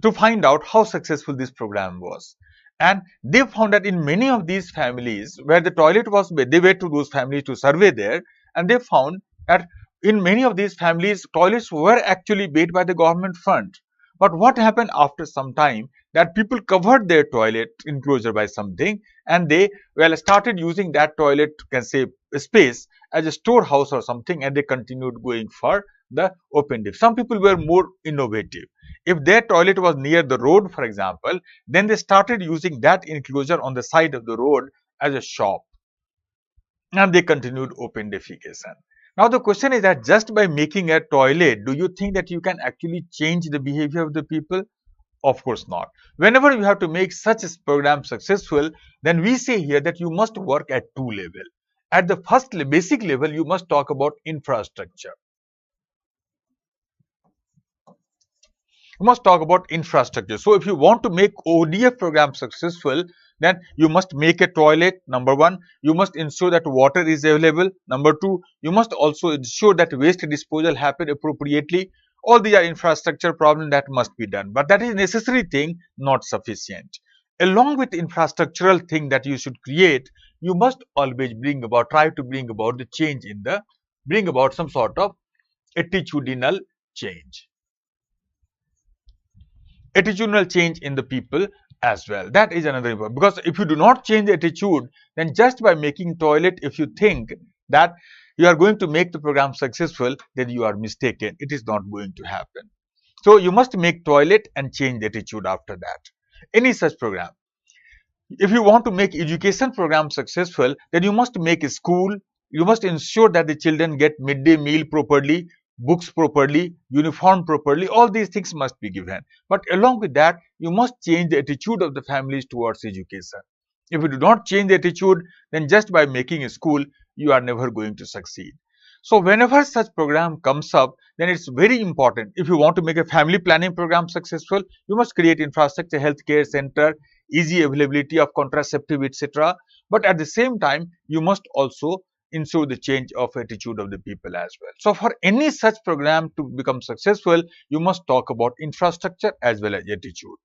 to find out how successful this program was. And they found that in many of these families where the toilet was made, they went to those families to survey there, and they found that in many of these families, toilets were actually made by the government fund. But what happened after some time, that people covered their toilet enclosure by something, and they started using that toilet, can say, space as a storehouse or something, and they continued going for the open dip. Some people were more innovative. If their toilet was near the road, for example, then they started using that enclosure on the side of the road as a shop, and they continued open defecation. Now the question is that just by making a toilet, do you think that you can actually change the behavior of the people? Of course not. Whenever you have to make such a program successful, then we say here that you must work at two levels. At the first basic level, you must talk about infrastructure. You must talk about infrastructure. So if you want to make ODF program successful, then you must make a toilet, number one. You must ensure that water is available. Number two, you must also ensure that waste disposal happen appropriately. All these are infrastructure problems that must be done. But that is a necessary thing, not sufficient. Along with infrastructural thing that you should create, you must always try to bring about the change bring about some sort of attitudinal change. Attitudinal change in the people as well. That is another important, because if you do not change the attitude, then just by making toilet, if you think that you are going to make the program successful, then you are mistaken. It is not going to happen. So you must make toilet and change the attitude after that. Any such program. If you want to make education program successful, then you must make a school. You must ensure that the children get midday meal properly, books properly, uniform properly. All these things must be given. But along with that, you must change the attitude of the families towards education. If you do not change the attitude, then just by making a school, you are never going to succeed. So whenever such program comes up, then it's very important. If you want to make a family planning program successful, you must create infrastructure, healthcare center, easy availability of contraceptive, etc. But at the same time, you must also ensure the change of attitude of the people as well. So for any such program to become successful, you must talk about infrastructure as well as attitude.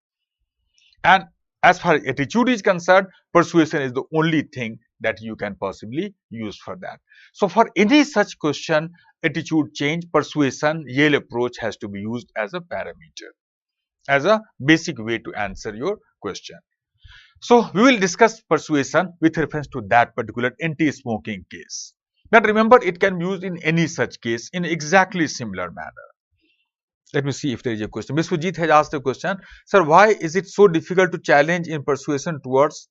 And as far as attitude is concerned, persuasion is the only thing that you can possibly use for that. So for any such question, attitude change, persuasion, Yale approach has to be used as a parameter, as a basic way to answer your question. So we will discuss persuasion with reference to that particular anti-smoking case. But remember, it can be used in any such case in exactly similar manner. Let me see if there is a question. Ms. Fujit has asked a question. Sir, why is it so difficult to challenge in persuasion towards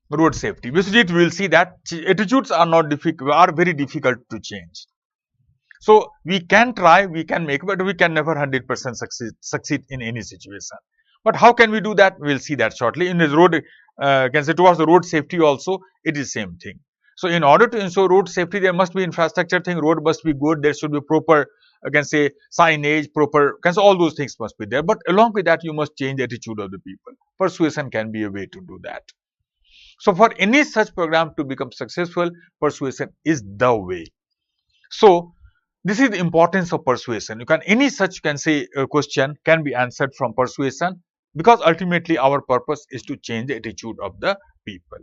road safety? Ms. Fujit, we will see that attitudes are not difficult, are very difficult to change. So we can try, we can make, but we can never 100% succeed in any situation. But how can we do that? We will see that shortly. In the road, can say towards the road safety also, it is same thing. So in order to ensure road safety, there must be infrastructure thing. Road must be good. There should be proper, can say, signage, proper, can say, all those things must be there. But along with that, you must change the attitude of the people. Persuasion can be a way to do that. So for any such program to become successful, persuasion is the way. So this is the importance of persuasion. You can, any such, can say, question can be answered from persuasion, because ultimately our purpose is to change the attitude of the people.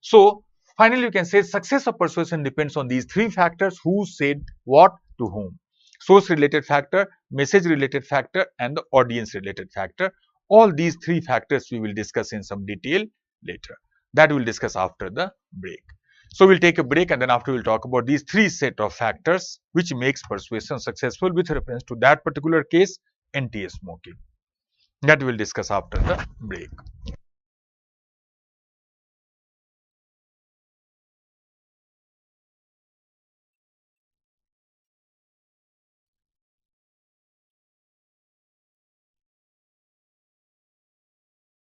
So finally, you can say success of persuasion depends on these three factors: who said what to whom, source related factor, message related factor, and the audience related factor. All these three factors we will discuss in some detail later. That we will discuss after the break. So we'll take a break, and then after we'll talk about these three set of factors which makes persuasion successful with reference to that particular case, anti-smoking. That we'll discuss after the break.